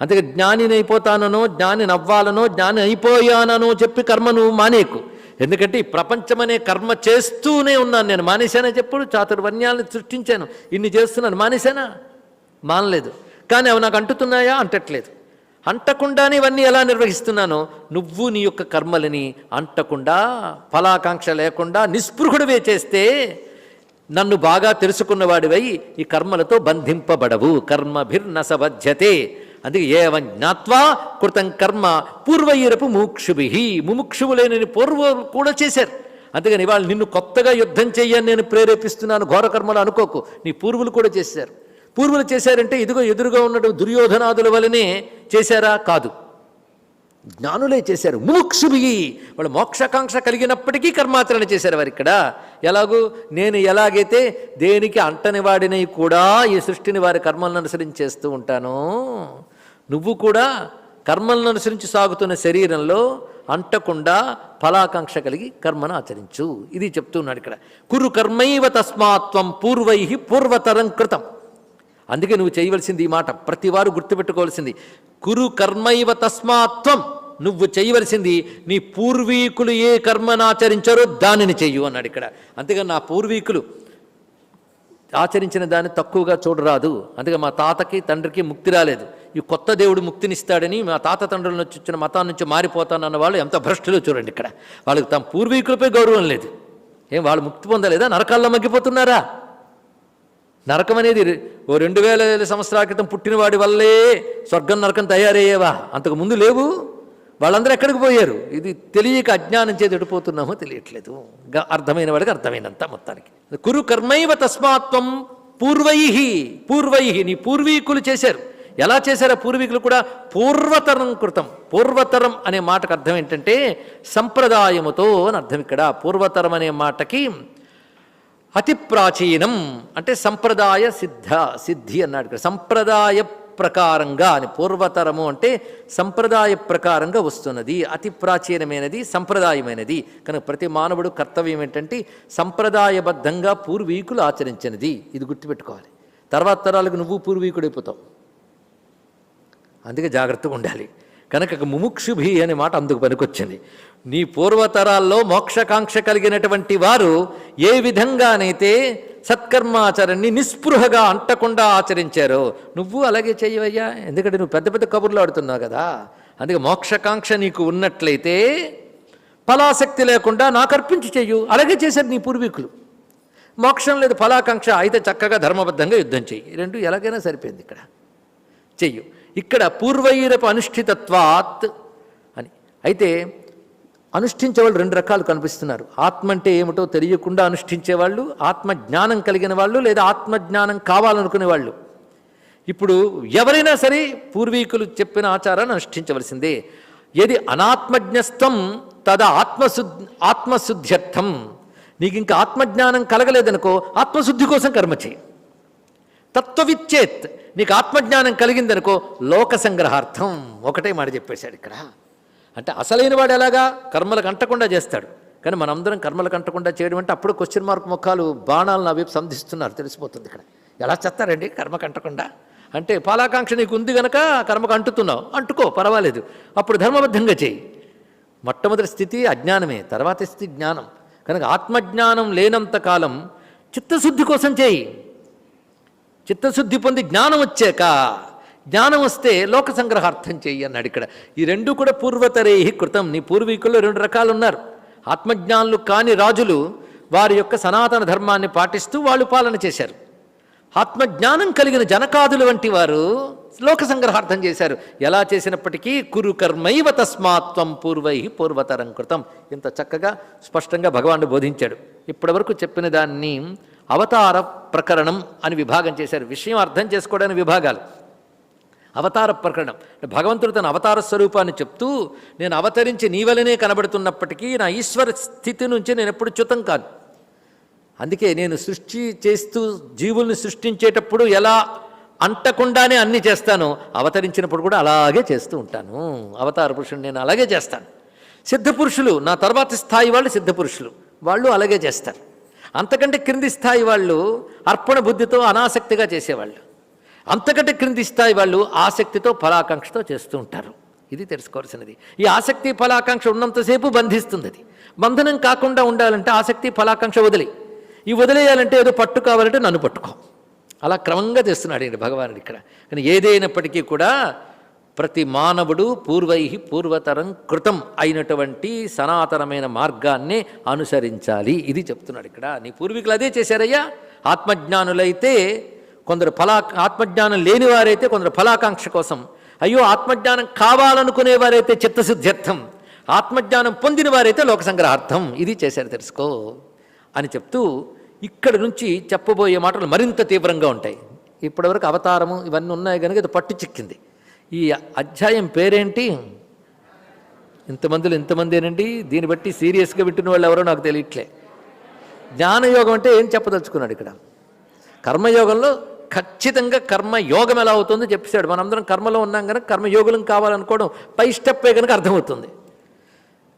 అందుకే జ్ఞానిని అయిపోతాననో జ్ఞానిని అవ్వాలనో జ్ఞాని అయిపోయాననో చెప్పి కర్మ నువ్వు మానేకు. ఎందుకంటే ఈ ప్రపంచమనే కర్మ చేస్తూనే ఉన్నాను నేను. మానేశానా చెప్పుడు? చాతుర్వర్ణ్యాలను సృష్టించాను, ఇన్ని చేస్తున్నాను. మానేశానా? మానలేదు. కానీ అవి నాకు అంటుతున్నాయా? అంటట్లేదు. అంటకుండానే ఇవన్నీ ఎలా నిర్వహిస్తున్నానో నువ్వు నీ యొక్క కర్మలని అంటకుండా ఫలాకాంక్ష లేకుండా నిస్పృహుడివే చేస్తే నన్ను బాగా తెలుసుకున్నవాడివై ఈ కర్మలతో బంధింపబడవు. కర్మభిర్నసబధ్యతే. అందుకే ఏవం జ్ఞాత్వా కృతం కర్మ పూర్వైరపు ముముక్షుభి, ముముక్షువులైన పూర్వులు కూడా చేశారు. అందుకని ఇవాళ నిన్ను కొత్తగా యుద్ధం చెయ్యని నేను ప్రేరేపిస్తున్నాను ఘోర కర్మలు అనుకోకు. నీ పూర్వులు కూడా చేశారు. పూర్వులు చేశారంటే ఇదిగో ఎదురుగా ఉన్నట్టు దుర్యోధనాదుల వలనే చేశారా? కాదు, జ్ఞానులే చేశారు. ముముక్షుభి, వాళ్ళు మోక్షకాంక్ష కలిగినప్పటికీ కర్మాచరణ చేశారు వారు. ఇక్కడ ఎలాగూ నేను ఎలాగైతే దేనికి అంటని వాడినై కూడా ఈ సృష్టిని వారి కర్మలను అనుసరించి చేస్తూ ఉంటానో, నువ్వు కూడా కర్మలను అనుసరించి సాగుతున్న శరీరంలో అంటకుండా ఫలాకాంక్ష కలిగి కర్మను ఆచరించు. ఇది చెప్తున్నాడు ఇక్కడ. కురు కర్మైవ తస్మాత్వం పూర్వై పూర్వతరం కృతం. అందుకే నువ్వు చేయవలసింది ఈ మాట ప్రతివారు గుర్తుపెట్టుకోవాల్సింది. కురు కర్మైవ తస్మాత్వం, నువ్వు చేయవలసింది నీ పూర్వీకులు ఏ కర్మనాచరించారో దానిని చెయ్యు అన్నాడు ఇక్కడ. అంతేగా నా పూర్వీకులు ఆచరించిన దాన్ని తక్కువగా చూడరాదు. అందుకే మా తాతకి తండ్రికి ముక్తి రాలేదు, ఈ కొత్త దేవుడు ముక్తినిస్తాడని మా తాత తండ్రుల నుంచి వచ్చిన మతాన్ని నుంచి మారిపోతానన్న వాళ్ళు ఎంత భ్రష్టులో చూడండి. ఇక్కడ వాళ్ళకి తమ పూర్వీకులపై గౌరవం లేదు. ఏం వాళ్ళు ముక్తి పొందలేదా? నరకాల్లో మగ్గిపోతున్నారా? నరకం అనేది 2000 సంవత్సరాల క్రితం పుట్టినవాడి వల్లే స్వర్గం నరకం తయారయ్యేవా? అంతకు ముందు లేవు. వాళ్ళందరూ ఎక్కడికి పోయారు? ఇది తెలియక అజ్ఞానం చేతి ఎడిపోతున్నామో తెలియట్లేదు. అర్థమైన వాడికి అర్థమైనంత మొత్తానికి. కురు కర్మైవ తస్మాత్వం పూర్వై, నీ పూర్వీకులు చేశారు. ఎలా చేశారో పూర్వీకులు కూడా పూర్వతరం కృతం. పూర్వతరం అనే మాటకు అర్థం ఏంటంటే సంప్రదాయముతో అని అర్థం. ఇక్కడ పూర్వతరం అనే మాటకి అతి ప్రాచీనం అంటే సంప్రదాయ సిద్ధి అన్నాడు ఇక్కడ. సంప్రదాయ ప్రకారంగా అని పూర్వతరము అంటే సంప్రదాయ ప్రకారంగా వస్తున్నది, అతి ప్రాచీనమైనది, సంప్రదాయమైనది. కనుక ప్రతి మానవుడు కర్తవ్యం ఏంటంటే సంప్రదాయబద్ధంగా పూర్వీకులు ఆచరించినది. ఇది గుర్తుపెట్టుకోవాలి. తర్వాత తరాలకు నువ్వు పూర్వీకుడైపోతావు. అందుకే జాగ్రత్తగా ఉండాలి. కనుక ముముక్షుభి అనే మాట అందుకు పనికొచ్చింది. నీ పూర్వతరాల్లో మోక్షకాంక్ష కలిగినటువంటి వారు ఏ విధంగానైతే సత్కర్మాచరణని నిస్పృహగా అంటకుండా ఆచరించారో నువ్వు అలాగే చెయ్యవయ్యా. ఎందుకంటే నువ్వు పెద్ద పెద్ద కబుర్లు ఆడుతున్నావు కదా. అందుకే మోక్షకాంక్ష నీకు ఉన్నట్లయితే ఫలాసక్తి లేకుండా నాకు అర్పించి చెయ్యు. అలాగే చేశారు నీ పూర్వీకులు. మోక్షం లేదు, ఫలాకాంక్ష అయితే చక్కగా ధర్మబద్ధంగా యుద్ధం చెయ్యి. రెండు ఎలాగైనా సరిపోయింది. ఇక్కడ చెయ్యు. ఇక్కడ పూర్వైరపు అనుష్ఠితత్వాత్ అని. అయితే అనుష్ఠించేవాళ్ళు రెండు రకాలు కనిపిస్తున్నారు. ఆత్మ అంటే ఏమిటో తెలియకుండా అనుష్ఠించేవాళ్ళు, ఆత్మజ్ఞానం కలిగిన వాళ్ళు, లేదా ఆత్మజ్ఞానం కావాలనుకునే వాళ్ళు. ఇప్పుడు ఎవరైనా సరే పూర్వీకులు చెప్పిన ఆచారాన్ని అనుష్ఠించవలసిందే. ఏది అనాత్మజ్ఞస్తం తద ఆత్మశుద్ధ్యర్థం. నీకు ఇంకా ఆత్మజ్ఞానం కలగలేదనుకో ఆత్మశుద్ధి కోసం కర్మ చేయి. తత్వవిచ్చేత్, నీకు ఆత్మజ్ఞానం కలిగిందనుకో లోక సంగ్రహార్థం. ఒకటే మాట చెప్పేశాడు ఇక్కడ. అంటే అసలైన వాడు ఎలాగా కర్మలకు అంటకుండా చేస్తాడు. కానీ మనందరం కర్మలకు అంటకుండా చేయడం అంటే అప్పుడు క్వశ్చన్ మార్క్ ముఖాలు బాణాలను అవి సంధిస్తున్నారు, తెలిసిపోతుంది ఇక్కడ. ఎలా చేస్తారండి కర్మకు అంటకుండా అంటే? ఫలాకాంక్ష నీకు ఉంది కనుక కర్మకు అంటుతున్నావు, అంటుకో పర్వాలేదు, అప్పుడు ధర్మబద్ధంగా చేయి. మొట్టమొదటి స్థితి అజ్ఞానమే, తర్వాత స్థితి జ్ఞానం. కనుక ఆత్మజ్ఞానం లేనంత కాలం చిత్తశుద్ధి కోసం చేయి. చిత్తశుద్ధి పొంది జ్ఞానం వచ్చాక, జ్ఞానం వస్తే లోక సంగ్రహార్థం చెయ్యి అన్నాడు ఇక్కడ. ఈ రెండు కూడా పూర్వతరేహి కృతం. నీ పూర్వీకుల్లో రెండు రకాలు ఉన్నారు. ఆత్మజ్ఞానులు కాని రాజులు వారి యొక్క సనాతన ధర్మాన్ని పాటిస్తూ వాళ్ళు పాలన చేశారు. ఆత్మజ్ఞానం కలిగిన జనకాదులు వంటి వారు లోక సంగ్రహార్థం చేశారు. ఎలా చేసినప్పటికీ కురు కర్మైవ తస్మాత్వం పూర్వై పూర్వతరం కృతం. ఇంత చక్కగా స్పష్టంగా భగవానుడు బోధించాడు. ఇప్పటివరకు చెప్పిన దాన్ని అవతార ప్రకరణం అని విభాగం చేశారు. విషయం అర్థం చేసుకోవడానికి విభాగాలు. అవతార ప్రకరణం భగవంతుడు తన అవతార స్వరూపాన్ని చెప్తూ, నేను అవతరించి నీ వలనే కనబడుతున్నప్పటికీ నా ఈశ్వర స్థితి నుంచి నేను ఎప్పుడు చ్యుతం కాదు. అందుకే నేను సృష్టి చేస్తూ జీవుల్ని సృష్టించేటప్పుడు ఎలా అంటకుండానే అన్నీ చేస్తానో, అవతరించినప్పుడు కూడా అలాగే చేస్తూ ఉంటాను. అవతార పురుషుడు నేను అలాగే చేస్తాను. సిద్ధపురుషులు నా తర్వాతి స్థాయి వాళ్ళు సిద్ధపురుషులు, వాళ్ళు అలాగే చేస్తారు. అంతకంటే క్రింది స్థాయి వాళ్ళు అర్పణ బుద్ధితో అనాసక్తిగా చేసేవాళ్ళు. అంతకంటే క్రింది స్థాయి వాళ్ళు ఆసక్తితో ఫలాకాంక్షతో చేస్తూ ఉంటారు. ఇది తెలుసుకోవాల్సినది. ఈ ఆసక్తి ఫలాకాంక్ష ఉన్నంతసేపు బంధిస్తుంది. అది బంధనం కాకుండా ఉండాలంటే ఆసక్తి ఫలాకాంక్ష వదిలి, ఈ వదిలేయాలంటే ఏదో పట్టు కావాలంటే నన్ను పట్టుకో. అలా క్రమంగా తెస్తున్నాడు ఈయన భగవానుడు ఇక్కడ. కానీ ఏదైనప్పటికీ కూడా ప్రతి మానవుడు పూర్వై పూర్వతరం కృతం అయినటువంటి సనాతనమైన మార్గాన్నే అనుసరించాలి. ఇది చెప్తున్నాడు ఇక్కడ. నీ పూర్వీకులు అదే చేశారయ్యా. ఆత్మజ్ఞానులైతే కొందరు ఆత్మజ్ఞానం లేనివారైతే కొందరు ఫలాకాంక్ష కోసం, అయ్యో ఆత్మజ్ఞానం కావాలనుకునేవారైతే చిత్తశుద్ధ్యర్థం, ఆత్మజ్ఞానం పొందిన వారైతే లోక సంగ్రహార్థం. ఇది చేశారు, తెలుసుకో అని చెప్తూ ఇక్కడి నుంచి చెప్పబోయే మాటలు మరింత తీవ్రంగా ఉంటాయి. ఇప్పటివరకు అవతారము ఇవన్నీ ఉన్నాయి కనుక ఇది పట్టు చిక్కింది. ఈ అధ్యాయం పేరేంటి? ఇంతమందేనండి. దీన్ని బట్టి సీరియస్గా వింటున్న వాళ్ళు ఎవరో నాకు తెలియట్లే. జ్ఞానయోగం అంటే ఏం చెప్పదలుచుకున్నాడు ఇక్కడ? కర్మయోగంలో ఖచ్చితంగా కర్మయోగం ఎలా అవుతుందో చెప్పేశాడు. మనందరం కర్మలో ఉన్నాం కనుక కర్మయోగులం కావాలనుకోవడం పై స్టెప్పే కనుక అర్థమవుతుంది.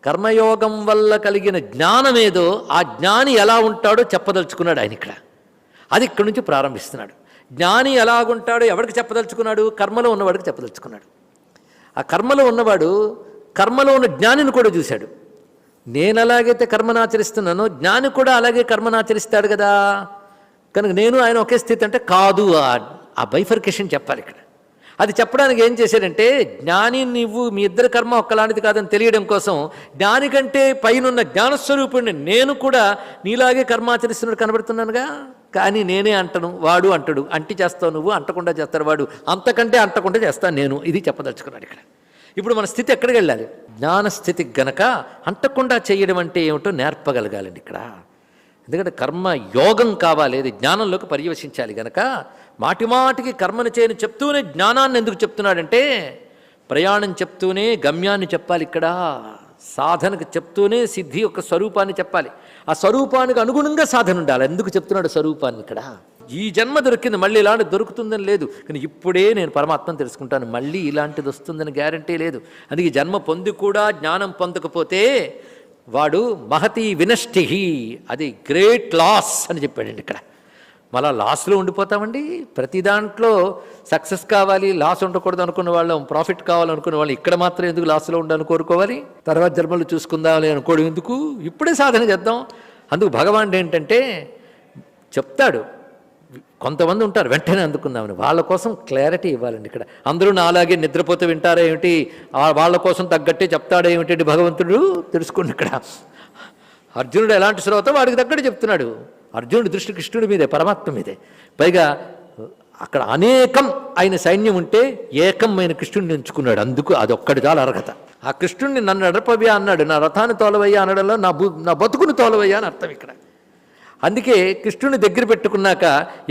కర్మయోగం వల్ల కలిగిన జ్ఞానం ఏదో ఆ జ్ఞాని ఎలా ఉంటాడో చెప్పదలుచుకున్నాడు ఆయన ఇక్కడ. అది ఇక్కడి నుంచి ప్రారంభిస్తున్నాడు. జ్ఞాని ఎలాగుంటాడో ఎవరికి చెప్పదలుచుకున్నాడు? కర్మలో ఉన్నవాడికి చెప్పదలుచుకున్నాడు. ఆ కర్మలో ఉన్నవాడు కర్మలో ఉన్న జ్ఞానిని కూడా చూశాడు. నేను ఎలాగైతే కర్మనాచరిస్తున్నానో జ్ఞాని కూడా అలాగే కర్మనాచరిస్తాడు కదా. కనుక నేను ఆయన ఒకే స్థితి అంటే కాదు. ఆ బైఫర్కేషన్ చెప్పాలి ఇక్కడ. అది చెప్పడానికి ఏం చేశాడంటే, జ్ఞాని నువ్వు మీ ఇద్దరి కర్మ ఒక్కలాంటిది కాదని తెలియడం కోసం జ్ఞాని కంటే పైనున్న జ్ఞానస్వరూపుడిని నేను కూడా నీలాగే కర్మాచరిస్తున్నట్టు కనబడుతున్నానుగా. కానీ నేనే అంటను, వాడు అంటడు. అంటి చేస్తావు నువ్వు, అంటకుండా చేస్తాడు వాడు, అంతకంటే అంటకుండా చేస్తాను నేను. ఇది చెప్పదలుచుకున్నాడు ఇక్కడ. ఇప్పుడు మన స్థితి ఎక్కడికి వెళ్ళాలి? జ్ఞానస్థితికి గనక అంటకుండా చేయడం అంటే ఏమిటో నేర్పగలగాలండి ఇక్కడ. ఎందుకంటే కర్మ యోగం కావాలి, అది జ్ఞానంలోకి పర్యవసించాలి. గనక మాటిమాటికి కర్మను చేయని చెప్తూనే జ్ఞానాన్ని ఎందుకు చెప్తున్నాడంటే, ప్రయాణం చెప్తూనే గమ్యాన్ని చెప్పాలి ఇక్కడ. సాధనకు చెప్తూనే సిద్ధి యొక్క స్వరూపాన్ని చెప్పాలి. ఆ స్వరూపానికి అనుగుణంగా సాధన ఉండాలి. ఎందుకు చెప్తున్నాడు స్వరూపాన్ని ఇక్కడ? ఈ జన్మ దొరికింది, మళ్ళీ ఇలాంటిది దొరుకుతుందని లేదు. కానీ ఇప్పుడే నేను పరమాత్మను తెలుసుకుంటాను, మళ్ళీ ఇలాంటిది వస్తుందని గ్యారంటీ లేదు. అందుకే జన్మ పొంది కూడా జ్ఞానం పొందకపోతే వాడు మహతి వినష్టి, అది గ్రేట్ లాస్ అని చెప్పాడండి ఇక్కడ. మళ్ళా లాస్లో ఉండిపోతామండి. ప్రతి దాంట్లో సక్సెస్ కావాలి, లాస్ ఉండకూడదు అనుకున్న వాళ్ళం, ప్రాఫిట్ కావాలనుకున్న వాళ్ళు ఇక్కడ మాత్రం ఎందుకు లాస్లో ఉండాలని కోరుకోవాలి? తర్వాత జన్మలు చూసుకుందామని అనుకోవడం ఎందుకు? ఇప్పుడే సాధన చేద్దాం. అందుకు భగవానుడు ఏంటంటే చెప్తాడు. కొంతమంది ఉంటారు వెంటనే అందుకుందామని, వాళ్ళ కోసం క్లారిటీ ఇవ్వాలండి ఇక్కడ. అందరూ నాలాగే నిద్రపోతే వింటారా ఏమిటి? వాళ్ళ కోసం తగ్గట్టే చెప్తాడా ఏమిటండి భగవంతుడు? తెలుసుకోండి ఇక్కడ. అర్జునుడు ఎలాంటి శ్రోత వాడికి తగ్గట్టు చెప్తున్నాడు. అర్జునుడి దృష్టి కృష్ణుడి మీదే, పరమాత్మ మీదే. పైగా అక్కడ అనేకం ఆయన సైన్యం ఉంటే ఏకమైన కృష్ణుడిని ఎంచుకున్నాడు. అందుకు అదొక్కడి చాలా అర్హత. ఆ కృష్ణుడిని నన్ను నడపవయ్యా అన్నాడు, నా రథాన్ని తోలవయ్యా అనడంలో నా బతుకుని తోలవయ్యా అని అర్థం ఇక్కడ. అందుకే కృష్ణుని దగ్గర పెట్టుకున్నాక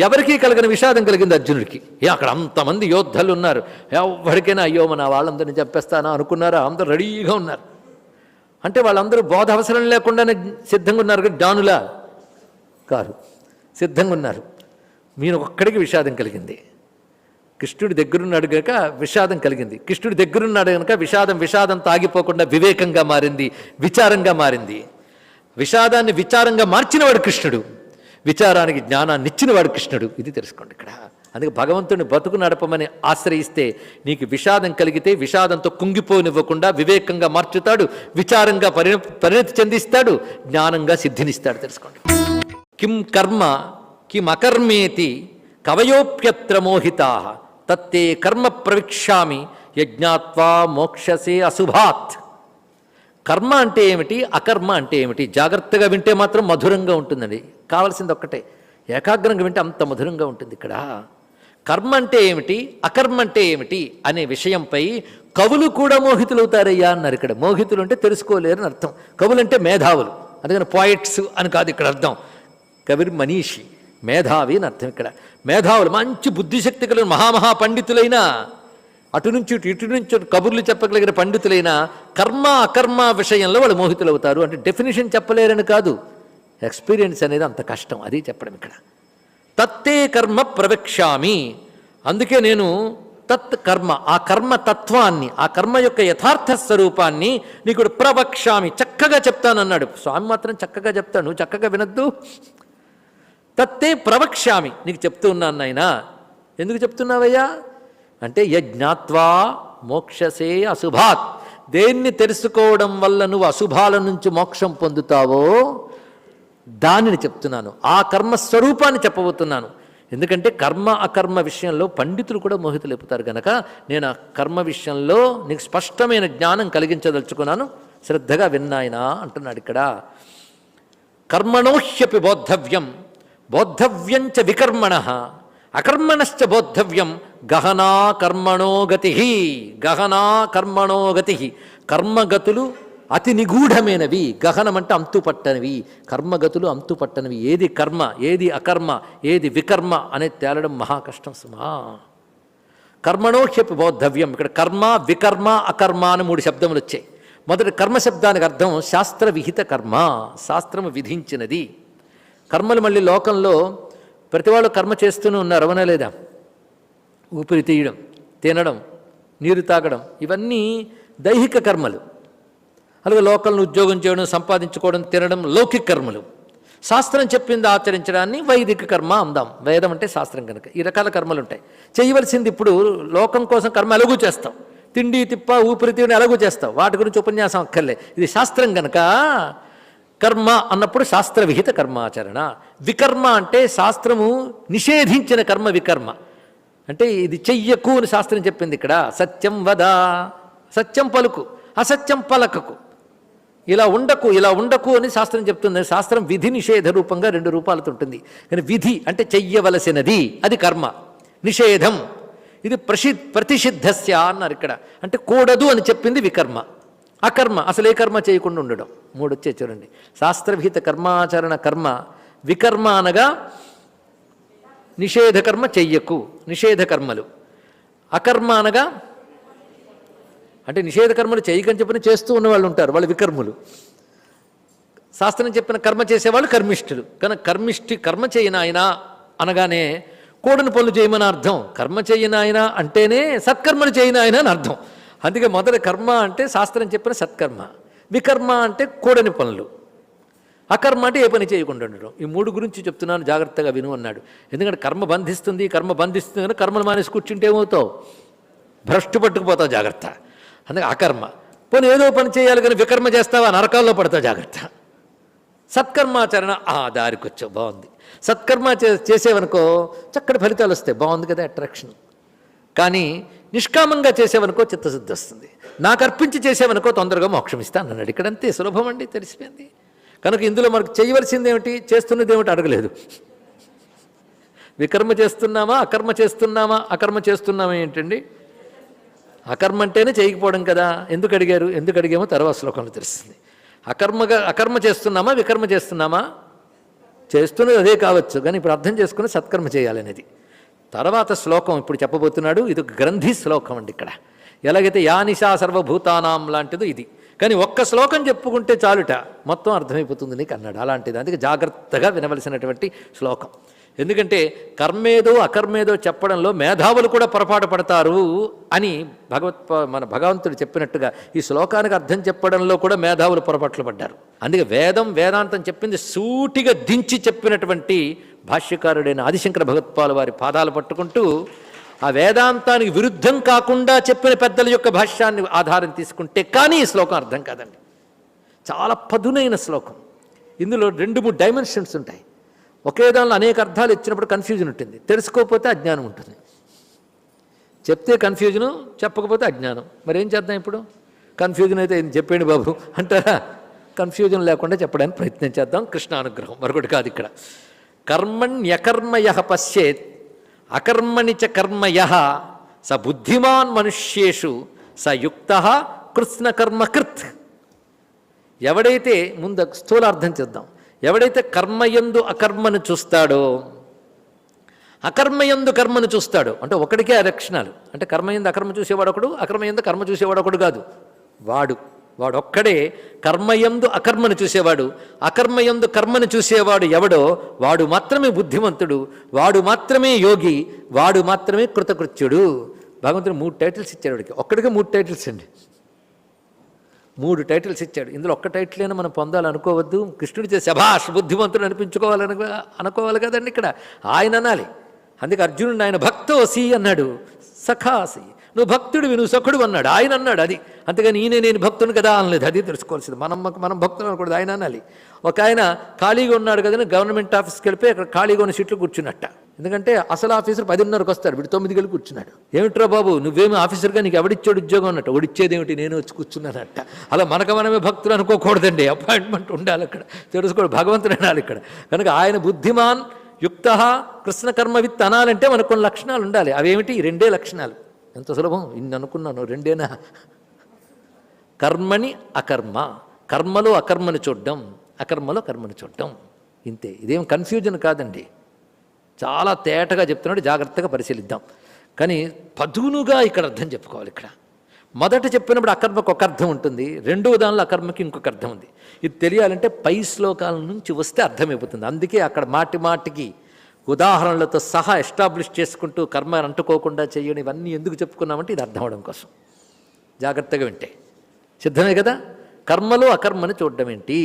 ఎవరికీ కలిగిన విషాదం కలిగింది అర్జునుడికి. అక్కడ అంతమంది యోద్ధులు ఉన్నారు, ఎవరికైనా అయ్యో మన వాళ్ళందరినీ చెప్పేస్తానా అనుకున్నారా? అందరూ రెడీగా ఉన్నారు. అంటే వాళ్ళందరూ బోధ అవసరం లేకుండానే సిద్ధంగా ఉన్నారు కదా, డానులా కాదు, సిద్ధంగా ఉన్నారు. మీరు ఒక్కడికి విషాదం కలిగింది. కృష్ణుడి దగ్గరున్నాడు కనుక విషాదం కలిగింది, కృష్ణుడి దగ్గరున్నాడు కనుక విషాదంతో ఆగిపోకుండా వివేకంగా మారింది, విచారంగా మారింది. విషాదాన్ని విచారంగా మార్చినవాడు కృష్ణుడు, విచారానికి జ్ఞానాన్ని ఇచ్చినవాడు కృష్ణుడు. ఇది తెలుసుకోండి ఇక్కడ. అందుకే భగవంతుని బతుకు నడపమని ఆశ్రయిస్తే నీకు విషాదం కలిగితే విషాదంతో కుంగిపోనివ్వకుండా వివేకంగా మార్చుతాడు, విచారంగా పరిణతి చెందిస్తాడు, జ్ఞానంగా సిద్ధినిస్తాడు. తెలుసుకోండి. కిం కర్మ కిం అకర్మేతి కవయోప్యత్ర మోహితా తత్తే కర్మ ప్రవిక్ష్యామి యజ్ఞాత్వా మోక్షసే అశుభాత్. కర్మ అంటే ఏమిటి, అకర్మ అంటే ఏమిటి, జాగ్రత్తగా వింటే మాత్రం మధురంగా ఉంటుందండి. కావలసింది ఒక్కటే, ఏకాగ్రంగా వింటే అంత మధురంగా ఉంటుంది. ఇక్కడ కర్మ అంటే ఏమిటి, అకర్మ అంటే ఏమిటి అనే విషయంపై కవులు కూడా మోహితులవుతారయ్యా అన్నారు. ఇక్కడ మోహితులు అంటే తెలుసుకోలేరని అర్థం. కవులు అంటే మేధావులు, అందుకని పోయిట్స్ అని కాదు ఇక్కడ అర్థం. కవిర్ మనీషి, మేధావి అని అర్థం. ఇక్కడ మేధావులు, మంచి బుద్ధిశక్తి కలిగిన మహామహా పండితులైనా, అటు నుంచి ఇటు నుంచి కబుర్లు చెప్పగలిగిన పండితులైన కర్మ అకర్మ విషయంలో వాళ్ళు మోహితులవుతారు. అంటే డెఫినేషన్ చెప్పలేరని కాదు, ఎక్స్పీరియన్స్ అనేది అంత కష్టం, అది చెప్పడం ఇక్కడ. తత్తే కర్మ ప్రవక్ష్యామి, అందుకే నేను తత్ కర్మ, ఆ కర్మ తత్వాన్ని, ఆ కర్మ యొక్క యథార్థ స్వరూపాన్ని నీకు ప్రవక్ష్యామి, చక్కగా చెప్తానన్నాడు. స్వామి మాత్రం చక్కగా చెప్తాను, నువ్వు చక్కగా వినద్దు. తత్తే ప్రవక్ష్యామి, నీకు చెప్తూ ఉన్నాను నాయనా. ఎందుకు చెప్తున్నావయ్యా అంటే యజ్ఞాత్వా మోక్షసే అశుభాత్, దేన్ని తెలుసుకోవడం వల్ల నువ్వు అశుభాల నుంచి మోక్షం పొందుతావో దానిని చెప్తున్నాను, ఆ కర్మస్వరూపాన్ని చెప్పబోతున్నాను. ఎందుకంటే కర్మ అకర్మ విషయంలో పండితులు కూడా మోహితులైపోతారు కనుక నేను ఆ కర్మ విషయంలో నీకు స్పష్టమైన జ్ఞానం కలిగించదలుచుకున్నాను, శ్రద్ధగా విన్నాయనా అంటున్నాడు ఇక్కడ. కర్మణోహ్యపి బోద్ధవ్యం బోద్ధవ్యంచ వికర్మణ అకర్మణశ్చ బోద్ధవ్యం గహనా కర్మణో గతి. గహనా కర్మణో గతి, కర్మగతులు అతి నిగూఢమైనవి. గహనం అంటే అంతుపట్టనివి, కర్మగతులు అంతుపట్టనివి. ఏది కర్మ, ఏది అకర్మ, ఏది వికర్మ అనేది తేలడం మహా కష్టం సుమా. కర్మణోహ్యపి బోద్ధవ్యం, ఇక్కడ కర్మ వికర్మ అకర్మ అని 3 శబ్దములు వచ్చాయి. మొదటి కర్మ శబ్దానికి అర్థం శాస్త్ర విహిత కర్మ, శాస్త్రము విధించినది. కర్మలు మళ్ళీ లోకంలో ప్రతి వాళ్ళు కర్మ చేస్తూనే ఉన్నారు, అవునా లేదా? ఊపిరి తీయడం, తినడం, నీరు తాగడం, ఇవన్నీ దైహిక కర్మలు. అలాగే లోకల్ని ఉద్యోగం చేయడం, సంపాదించుకోవడం, తినడం లౌకిక కర్మలు. శాస్త్రం చెప్పింది ఆచరించడాన్ని వైదిక కర్మ అందాం. వేదం అంటే శాస్త్రం కనుక ఈ రకాల కర్మలు ఉంటాయి. చేయవలసింది ఇప్పుడు లోకం కోసం కర్మ ఎలాగూ చేస్తాం, తిండి తిప్ప ఊపిరి తీయడం ఎలాగూ చేస్తాం, వాటి గురించి ఉపన్యాసం అక్కర్లే. ఇది శాస్త్రం కనుక కర్మ అన్నప్పుడు శాస్త్రవిహిత కర్మాచరణ. వికర్మ అంటే శాస్త్రము నిషేధించిన కర్మ వికర్మ. అంటే ఇది చెయ్యకు అని శాస్త్రం చెప్పింది ఇక్కడ. సత్యం వద, సత్యం పలుకు, అసత్యం పలకకు, ఇలా ఉండకు ఇలా ఉండకు అని శాస్త్రం చెప్తుంది. శాస్త్రం విధి నిషేధ రూపంగా 2 రూపాలతో ఉంటుంది. కానీ విధి అంటే చెయ్యవలసినది, అది కర్మ. నిషేధం ఇది ప్రతిషిద్ధస్య అన్నారు ఇక్కడ, అంటే కూడదు అని చెప్పింది వికర్మ. అకర్మ అసలు ఏ కర్మ చేయకుండా ఉండడం. 3 వచ్చే చూడండి. శాస్త్రవిహిత కర్మాచరణ కర్మ. వికర్మ అనగా నిషేధ కర్మ చెయ్యకు, నిషేధ కర్మలు. అకర్మ అనగా అంటే నిషేధ కర్మలు చేయకని చెప్పిన చేస్తూ ఉన్న వాళ్ళు ఉంటారు, వాళ్ళు వికర్ములు. శాస్త్రం చెప్పిన కర్మ చేసేవాళ్ళు కర్మిష్ఠులు. కనుక కర్మ చేయని ఆయన అనగానే కూడని పనులు చేయమని అర్థం. కర్మ చేయని ఆయన అంటేనే సత్కర్మలు చేయని ఆయన అని అర్థం. అందుకే మొదటి కర్మ అంటే శాస్త్రం చెప్పిన సత్కర్మ, వికర్మ అంటే కూడని పనులు, అకర్మ అంటే ఏ పని చేయకుండా ఉండడం. ఈ 3 గురించి చెప్తున్నాను, జాగ్రత్తగా విను అన్నాడు. ఎందుకంటే కర్మ బంధిస్తుంది కానీ కర్మలు మానేసి కూర్చుంటే ఏమవుతావు, భ్రష్టు పట్టుకుపోతావు, జాగ్రత్త. అందుకే అకర్మ. పోనీ ఏదో పని చేయాలి కానీ వికర్మ చేస్తావా, నరకాల్లో పడతావు, జాగ్రత్త. సత్కర్మాచరణ, దారికి వచ్చావు, బాగుంది. సత్కర్మ చేసేవనుకో చక్కటి ఫలితాలు వస్తాయి, బాగుంది కదా, అట్రాక్షన్. కానీ నిష్కామంగా చేసేవనుకో చిత్తశుద్ధి వస్తుంది. నాకు అర్పించి చేసేవనుకో తొందరగా మోక్షం ఇస్తాను అన్నాడు. ఇక్కడంతే సులభం అండి, తెలిసిపోయింది. కనుక ఇందులో మనకు చేయవలసింది ఏమిటి, చేస్తున్నది ఏమిటి అడగలేదు. వికర్మ చేస్తున్నామా అకర్మ చేస్తున్నామా, అకర్మ చేస్తున్నామా ఏంటండి? అకర్మ అంటేనే చేయకపోవడం కదా. ఎందుకు అడిగారు, ఎందుకు అడిగామో తర్వాత శ్లోకంలో తెలుస్తుంది. అకర్మ చేస్తున్నామా వికర్మ చేస్తున్నామా, చేస్తున్నది అదే కావచ్చు, కానీ ఇప్పుడు అర్థం చేసుకుని సత్కర్మ చేయాలనేది తర్వాత శ్లోకం ఇప్పుడు చెప్పబోతున్నాడు. ఇది ఒక గ్రంథి శ్లోకం అండి. ఇక్కడ ఎలాగైతే యా నిశా సర్వభూతానాం లాంటిదో ఇది. కానీ ఒక్క శ్లోకం చెప్పుకుంటే చాలుట మొత్తం అర్థమైపోతుంది నీకు అన్నాడు. అలాంటిది, అందుకే జాగ్రత్తగా వినవలసినటువంటి శ్లోకం. ఎందుకంటే కర్మేదో అకర్మేదో చెప్పడంలో మేధావులు కూడా పొరపాటు పడతారు అని మన భగవంతుడు చెప్పినట్టుగా ఈ శ్లోకానికి అర్థం చెప్పడంలో కూడా మేధావులు పొరపాట్లు పడ్డారు. అందుకే వేదాంతం చెప్పింది సూటిగా దించి చెప్పినటువంటి భాష్యకారుడైన ఆదిశంకర భగవత్పాలు వారి పాదాలు పట్టుకుంటూ ఆ వేదాంతానికి విరుద్ధం కాకుండా చెప్పిన పెద్దల యొక్క భాష్యాన్ని ఆధారం తీసుకుంటే కానీ ఈ శ్లోకం అర్థం కాదండి. చాలా పదునైన శ్లోకం. ఇందులో 2-3 డైమెన్షన్స్ ఉంటాయి. ఒకే దానిలో అనేక అర్థాలు ఇచ్చినప్పుడు కన్ఫ్యూజన్ ఉంటుంది. తెలుసుకోకపోతే అజ్ఞానం ఉంటుంది. చెప్తే కన్ఫ్యూజను, చెప్పకపోతే అజ్ఞానం. మరి ఏం చేద్దాం ఇప్పుడు? కన్ఫ్యూజన్ అయితే చెప్పండి బాబు అంటారా? కన్ఫ్యూజన్ లేకుండా చెప్పడానికి ప్రయత్నం చేద్దాం. కృష్ణానుగ్రహం మరొకటి కాదు. ఇక్కడ కర్మణ్యకర్మయ పశ్యేత్ అకర్మణి చ కర్మయ స బుద్ధిమాన్ మనుష్యేషు స యుక్త కృత్స్నకర్మకృత్. ఎవడైతే ముందు స్థూలార్థం చేద్దాం. ఎవడైతే కర్మయందు అకర్మను చూస్తాడో, అకర్మయందు కర్మను చూస్తాడో, అంటే ఒకడికే ఆ లక్షణాలు. అంటే కర్మయందు అకర్మ చూసేవాడు ఒకడు, అకర్మయందు కర్మ చూసేవాడు ఒకడు కాదు. వాడొక్కడే కర్మయందు అకర్మను చూసేవాడు. అకర్మయందు కర్మను చూసేవాడు ఎవడో వాడు మాత్రమే బుద్ధిమంతుడు, వాడు మాత్రమే యోగి, వాడు మాత్రమే కృతకృత్యుడు. భగవంతుడు 3 టైటిల్స్ ఇచ్చాడు వాడికి. ఒక్కడికే 3 టైటిల్స్ అండి. 3 టైటిల్స్ ఇచ్చాడు. ఇందులో ఒక్క టైటిల్ మనం పొందాలనుకోవద్దు. కృష్ణుడి చేసి శభాష్ బుద్ధిమంతుడు అనుకోవాలి కదండి. ఇక్కడ ఆయన అనాలి. అందుకే అర్జునుడు ఆయన భక్తోసి అన్నాడు, సఖాసి నువ్వు భక్తుడివి, నువ్వు సఖుడు అన్నాడు. ఆయన అన్నాడు అది. అంతేగాని నేను భక్తుని కదా అనలేదు. అది తెలుసుకోవాల్సింది. మనం భక్తులు అనకూడదు, ఆయన అనాలి. ఒక ఆయన ఖాళీగా ఉన్నాడు కదని గవర్నమెంట్ ఆఫీస్కి వెళ్ళిపోయి అక్కడ ఖాళీగా ఉన్న సీట్లు కూర్చున్నట్ట. ఎందుకంటే అసలు ఆఫీసర్ 10:30కి వస్తాడు, వీడు 9కి వెళ్ళి కూర్చున్నాడు. ఏమిట్రా బాబు నువ్వేమో ఆఫీసర్గా నీకు ఎవడిచ్చాడు ఉద్యోగం అన్నట్టు. ఒడిచ్చేది ఏమిటి, నేను వచ్చి కూర్చున్నానట్ట. అలా మనమే భక్తులు అనుకోకూడదండి. అపాయింట్మెంట్ ఉండాలి అక్కడ, తెలుసుకోడు. భగవంతుడు అనాలి ఇక్కడ. కనుక ఆయన బుద్ధిమాన్ యుక్త కృష్ణకర్మవిత్ అనాలంటే మనకు కొన్ని లక్షణాలు ఉండాలి. అవేమిటి? 2 లక్షణాలు. ఎంత సులభం. ఇన్ని అనుకున్నాను, 2 కర్మని అకర్మ. కర్మలో అకర్మను చూడడం, అకర్మలో కర్మను చూడడం. ఇంతే. ఇదేం కన్ఫ్యూజన్ కాదండి. చాలా తేటగా చెప్తున్నాడు. జాగ్రత్తగా పరిశీలిద్దాం. కానీ పదునుగా ఇక్కడ అర్థం చెప్పుకోవాలి. ఇక్కడ మొదట చెప్పినప్పుడు అకర్మకు ఒక అర్థం ఉంటుంది, రెండవ దానిలో అకర్మకి ఇంకొక అర్థం ఉంది. ఇది తెలియాలంటే పై శ్లోకాల నుంచి వస్తే అర్థమైపోతుంది. అందుకే అక్కడ మాటికి ఉదాహరణలతో సహా ఎస్టాబ్లిష్ చేసుకుంటూ కర్మ అంటుకోకుండా చేయడం ఇవన్నీ ఎందుకు చెప్పుకున్నామంటే ఇది అర్థం అవడం కోసం. జాగ్రత్తగా వింటే సిద్ధమే కదా. కర్మలో అకర్మని చూడడం ఏంటి?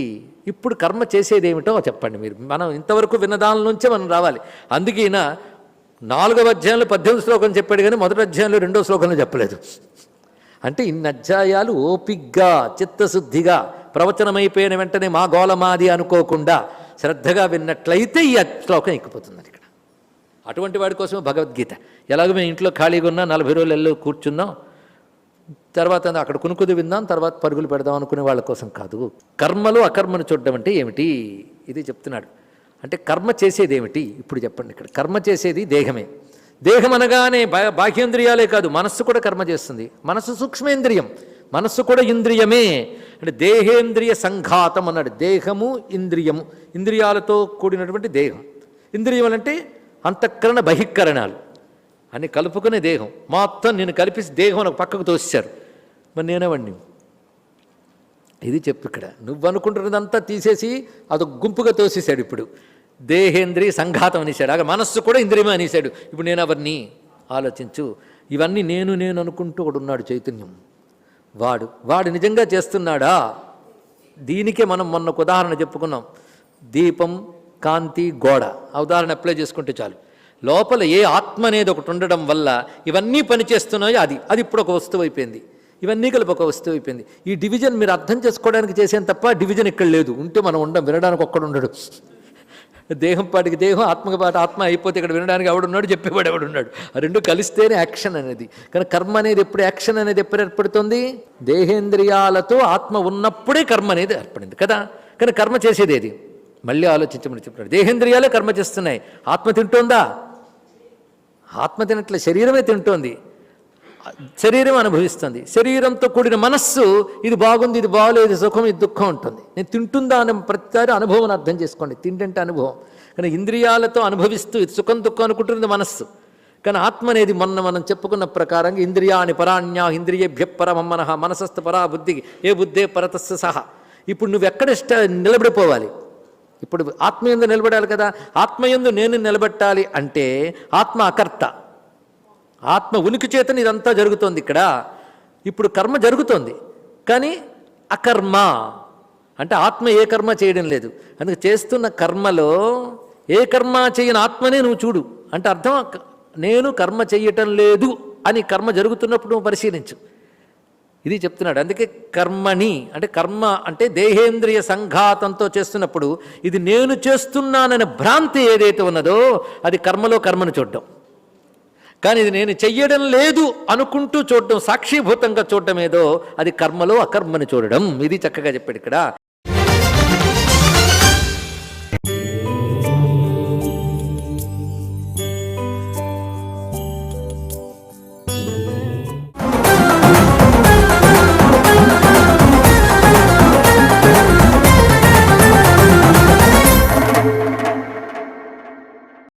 ఇప్పుడు కర్మ చేసేది ఏమిటో చెప్పండి మీరు. మనం ఇంతవరకు విన్నదాని నుంచే మనం రావాలి. అందుకే ఈయన 4వ అధ్యాయంలో 18వ శ్లోకం చెప్పాడు కానీ మొదటి అధ్యాయంలో 2వ శ్లోకంలో చెప్పలేదు. అంటే ఇన్ని అధ్యాయాలు ఓపిగ్గా చిత్తశుద్ధిగా ప్రవచనమైపోయిన వెంటనే మా గోల మాది అనుకోకుండా శ్రద్ధగా విన్నట్లయితే ఈ శ్లోకం ఎక్కిపోతుంది ఇక్కడ. అటువంటి వాడి కోసమే భగవద్గీత. ఎలాగో మేము ఇంట్లో ఖాళీగా ఉన్నా 40 రోజులు కూర్చున్నాం, తర్వాత అక్కడ కునుకుది విందాం, తర్వాత పరుగులు పెడదాం అనుకునే వాళ్ళ కోసం కాదు. కర్మలో అకర్మను చూడడం అంటే ఏమిటి ఇది చెప్తున్నాడు. అంటే కర్మ చేసేది ఏమిటి ఇప్పుడు చెప్పండి. ఇక్కడ కర్మ చేసేది దేహమే. దేహం అనగానే బాహ్యేంద్రియాలే కాదు, మనస్సు కూడా కర్మ చేస్తుంది. మనస్సు సూక్ష్మేంద్రియం, మనస్సు కూడా ఇంద్రియమే. అంటే దేహేంద్రియ సంఘాతం అన్నాడు. దేహము ఇంద్రియము, ఇంద్రియాలతో కూడినటువంటి దేహం. ఇంద్రియం అంటే అంతఃకరణ బహిష్కరణాలు అని కలుపుకునే దేహం మొత్తం నేను కలిపేసి దేహం నాకు పక్కకు తోసేశారు. మరి నేనేవండి ఇది చెప్పు. ఇక్కడ నువ్వు అనుకుంటున్నదంతా తీసేసి అదొక గుంపుగా తోసేశాడు. ఇప్పుడు దేహేంద్రియ సంఘాతం అనేసాడు. అక్కడ మనస్సు కూడా ఇంద్రియమే అనేసాడు. ఇప్పుడు నేను అవన్నీ ఆలోచించు. ఇవన్నీ నేను అనుకుంటూ ఒకడు ఉన్నాడు చైతన్యం. వాడు నిజంగా చేస్తున్నాడా? దీనికే మనం మొన్న ఒక ఉదాహరణ చెప్పుకున్నాం. దీపం, కాంతి, గోడ. ఆ ఉదాహరణ అప్లై చేసుకుంటే చాలు. లోపల ఏ ఆత్మ అనేది ఒకటి ఉండడం వల్ల ఇవన్నీ పనిచేస్తున్నాయో అది ఇప్పుడు ఒక వస్తువు అయిపోయింది. ఇవన్నీ కలిపి ఒక వస్తువు అయిపోయింది. ఈ డివిజన్ మీరు అర్థం చేసుకోవడానికి చేసేం తప్ప డివిజన్ ఇక్కడ లేదు. ఉంటే మనం ఉండం, వినడానికి ఒక్కడు ఉండడు. దేహం పాటికి దేహం, ఆత్మకి పాటి ఆత్మ అయిపోతే ఇక్కడ వినడానికి ఎవడున్నాడు, చెప్పేవాడు ఎవడున్నాడు. ఆ రెండు కలిస్తేనే యాక్షన్ అనేది. కానీ కర్మ అనేది ఎప్పుడు యాక్షన్ అనేది ఎప్పుడు ఏర్పడుతుంది? దేహేంద్రియాలతో ఆత్మ ఉన్నప్పుడే కర్మ అనేది ఏర్పడింది కదా. కానీ కర్మ చేసేది ఏది? మళ్ళీ ఆలోచించమని చెప్పాడు. దేహేంద్రియాలే కర్మ చేస్తున్నాయి. ఆత్మ తింటోందా? ఆత్మ తినట్లే, శరీరమే తింటోంది. శరీరం అనుభవిస్తుంది. శరీరంతో కూడిన మనస్సు ఇది బాగుంది, ఇది బాగోలేదు, సుఖం, ఇది దుఃఖం ఉంటుంది. నేను తింటుందా అనే ప్రతిసారి అనుభవం అర్థం చేసుకోండి. తింటంటే అనుభవం. కానీ ఇంద్రియాలతో అనుభవిస్తూ ఇది సుఖం దుఃఖం అనుకుంటుంది మనస్సు. కానీ ఆత్మ అనేది మనం చెప్పుకున్న ప్రకారంగా ఇంద్రియాని పరాణ్యా ఇంద్రియేభ్య పరమమ్మనః మనసస్థ పరా బుద్ధికి ఏ బుద్ధే పరతస్సు సహా. ఇప్పుడు నువ్వు ఎక్కడ నిలబడిపోవాలి? ఇప్పుడు ఆత్మయందు నిలబడాలి కదా, ఆత్మయందు నేను నిలబెట్టాలి అంటే ఆత్మ అకర్త, ఆత్మ ఉనికి చేతని ఇదంతా జరుగుతోంది ఇక్కడ. ఇప్పుడు కర్మ జరుగుతోంది కానీ అకర్మ అంటే ఆత్మ ఏ కర్మ చేయడం లేదు. అందుకే చేస్తున్న కర్మలో ఏ కర్మ చేయని ఆత్మనే నువ్వు చూడు అంటే అర్థం, నేను కర్మ చెయ్యటం లేదు అని కర్మ జరుగుతున్నప్పుడు నువ్వు పరిశీలించు. ఇది చెప్తున్నాడు. అందుకే కర్మని అంటే కర్మ అంటే దేహేంద్రియ సంఘాతంతో చేస్తున్నప్పుడు ఇది నేను చేస్తున్నాననే భ్రాంతి ఏదైతే ఉన్నదో అది కర్మలో కర్మను చూడడం. కానీ ఇది నేను చెయ్యడం లేదు అనుకుంటూ చూడడం, సాక్షిభూతంగా చూడటం ఏదో అది కర్మలో అకర్మని చూడడం. ఇది చక్కగా చెప్పాడు ఇక్కడ.